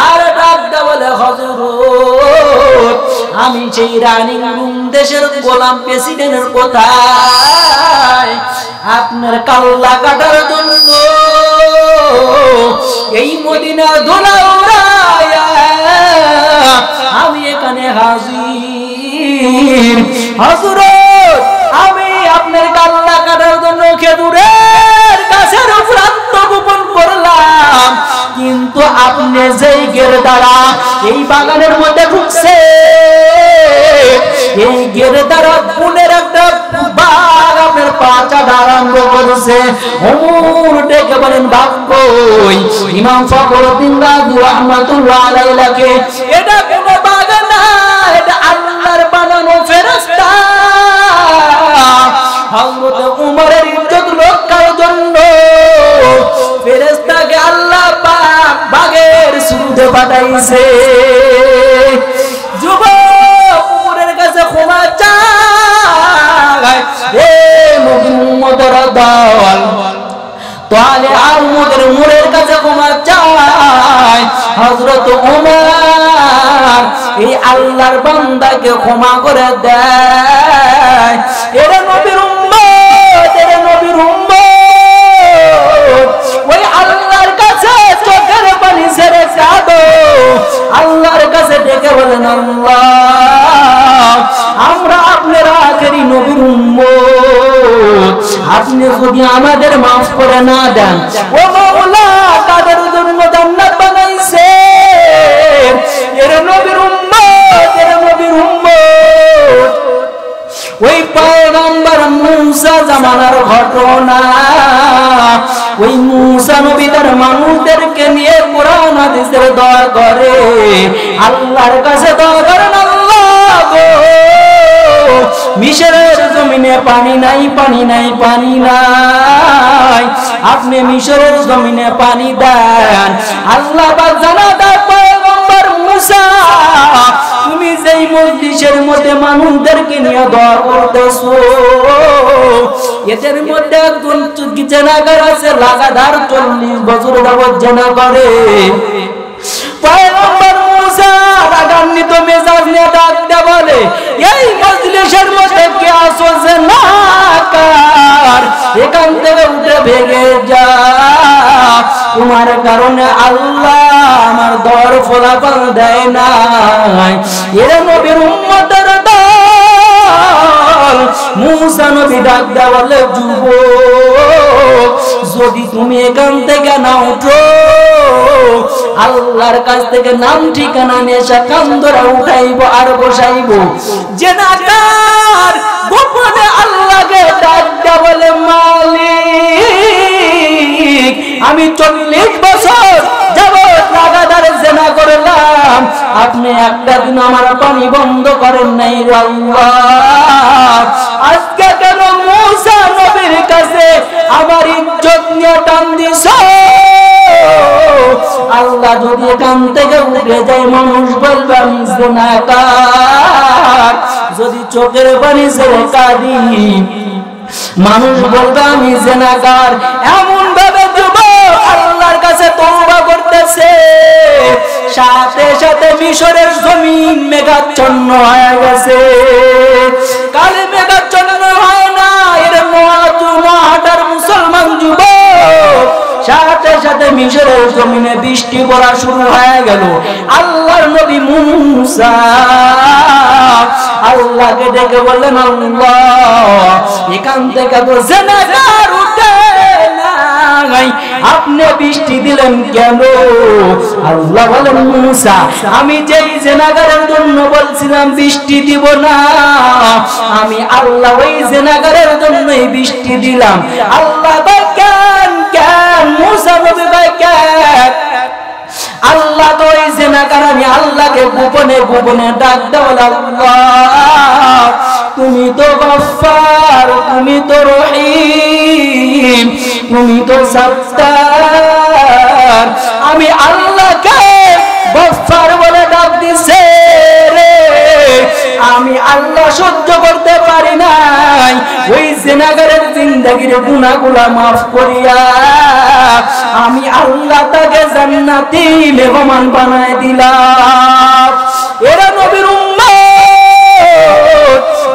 আর ডাকতে বলে, হযরত আমি সেই রানিং রুম দেশের গোলাম প্রেসিডেন্টের কোথায় আপনার কাল্লা কাটার জন্য এই মদিনার ধুলা উড়ায়া আমি এখানে হাজির। হযরত আমি আপনার কাল্লা কাটার জন্য খেজুরের গাছের উপর আত্মগোপন করলাম, কিন্তু আপনি যেই গের দ্বারা এই বাগানের মধ্যে ঢুকছে, এই গের দ্বারা পুনের একটা বাঘ আপনার পাছা আরম্ভ করেছে। ওমর ডেকে বলেন, বাঘ কই? ইমাম ফখরুদ্দিন রাজি রাহমাতুল্লাহি আলাইহি লেখে, এটা কোনো বাঘ না, এটা আল্লাহর বানানো ফেরেশতা। হযরত উমরের ইজ্জত রক্ষার জন্য ফেরেশতাকে আল্লাহ পাক বাঘের সুরতে পাঠাইছে। যুবক উমরের কাছে ক্ষমা চায়, হে মুহাম্মদের দল, তাহলে আর উমরের কাছে ক্ষমা চায়। হযরত উমর এই আল্লাহর বান্দাকে ক্ষমা করে দেয়। এর নবীর উম্মত, এর নবীর উম্মত, ওই আল্লাহর কাছে চোখের পানি ছেড়ে কাঁদো, আল্লাহর কাছে ডেকে বলেন, আল্লাহ আমরা আপনার আখেরি নবীর উম্মত, আপনি যদি আমাদের মাফ করে না দেন, ও মাওলা তাদের জন্য জান্নাত বানাইছে। এর নবীর উম্মত, এর নবীর উম্মত, ওই পয়গম্বর মুসা জামানার ঘটনা, ওই মুসা নবী তার মানুষদেরকে নিয়ে কোরআন হাদিসের দোয়া করে, আল্লাহর কাছে দোয়া করেন, আল্লাহ গো মিশরের জমিনে পানি নাই, পানি নাই, পানি নাই, আপনি মিশরের জমিনে পানি দেন। আল্লাহ পাক জানাতে পয়গম্বর মুসা, তুমি যেই মজলিসের মধ্যে মানুষদেরকে নিয়ে দোয়া করতেছো, এদের মধ্যে একজন জেনাগার আছে, লাগাতার 40 বছর যাবত জেনা করে। পয়গম্বর মুসা রাগান্বিত মেজাজ নিয়ে ডাকতে বলে, এই মজলিসের মধ্যে কে আসো জেনাকার, এখান থেকে উঠে ভেগে যা, তোমার কারণে আল্লাহ আমার দর ফলাফল দেয় নাই। এর নবীর উম্মতের দল মুসা নবী ডাকতে বলে, যুবক যদি তুমি এখান থেকে না উঠো আল্লাহর কাছ থেকে নাম ঠিকানা নেশা কান্দরা উঠাইবো আর বসাইবো। জেনাকার গোপনে আল্লাহকে ডাকতে বলে মালিক আমি 40 বছর যাবত লাগাতার জেনা করলাম, আপনি একটা দিন আমার পানি বন্ধ করেন নাই আল্লাহ। আজকে কেন মুসা নবীর কাছে আমার ইজ্জত নিয়ে টান দিছ? আল্লাহ যদি এখান থেকে উঠে যায় মানুষ বলবে আমি জেনাকার, যদি চোখের পানি ছেড়ে কাঁদি মানুষ বলবে আমি জেনাকার। এমন ভাবে যুবক আল্লাহর কাছে তওবা করতেছে, সাথে সাথে মিশরের জমিন মেঘাচ্ছন্ন হয়ে গেছে। কালে মেঘাচ্ছন্ন হয় না, এর নোয়াহাটার মুসলমান যুবক সাথে সাথে মিশরের জমিনে বৃষ্টি পড়া শুরু হয়ে গেল। আল্লাহর নবী মুসা আল্লাহকে ডেকে বললেন আল্লাহ এখান থেকে তো জেনাকার উঠে নাই, আপনি বৃষ্টি দিলেন কেন? আল্লাহ বলেন মুসা আমি যেই জেনাকারের জন্য বলছিলাম বৃষ্টি দিব না, আমি আল্লাহ ওই জেনাকারের জন্যই বৃষ্টি দিলাম। আল্লাহ কেন কেন মুসা নবী ভাই কেন? আল্লাহ তো ওই জেনাকার আমি আল্লাহকে গোপনে গোপনে ডাক দাও আল্লাহ তুমি তো গফফার, তুমি তো রহিম, তুমি তো সত্তার। আমি আল্লাহকে গফফার বলে ডাক দিছে রে, আমি আল্লাহ সহ্য করতে পারি নাই ওই জেনাকারের জিন্দেগির গুনাহগুলো মাফ করিয়া আমি আল্লাহ তাকে জান্নাতি মেহমান বানায় দিলাম। এরা নবীর উম্মত,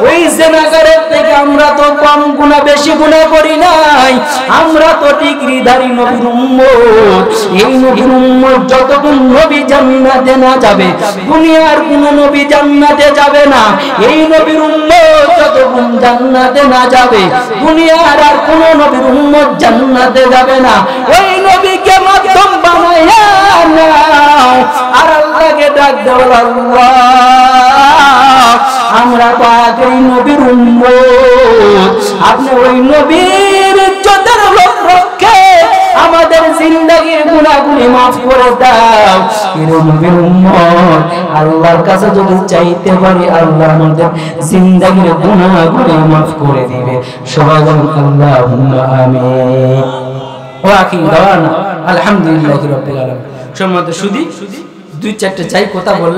ওই জেনাকারের থেকে আমরা তো কম গুনাহ বেশি গুনাহ করি নাই, আমরা তো ডিগ্রিধারী নবীর উম্মত। এই নবীর উম্মত যতক্ষণ নবী জান্নাতে না যাবে দুনিয়ার কোন নবী জান্নাতে যাবে না। এই নবীর উম্মত যতক্ষণ জান্নাতে না যাবে দুনিয়ার আর কোন নবীর উম্মত জান্নাতে যাবে না। ওই নবীকে মাধ্যম বানাইয়া নাও আর আল্লাহকে ডাক দাও আল্লাহ আমরা তো আগেই নবীর উম্মত, আপনি ওই নবীর ইজ্জতের রক্ষে আমাদের জিন্দেগির গুনাহগুলি মাফ করে দাও। এই নবীর উম্মত আল্লাহর কাছে যদি চাইতে পারি আল্লাহ আমাদের জিন্দেগির গুনাহগুলি মাফ করে দিবে। সবাই বলুন আল্লাহুম্মা আমিন। ওয়া আখিরু দাওয়ানা আলহামদুলিল্লাহি রাব্বিল আলামিন। সম্মানিত সুধী 2-4টা চাই কথা বল।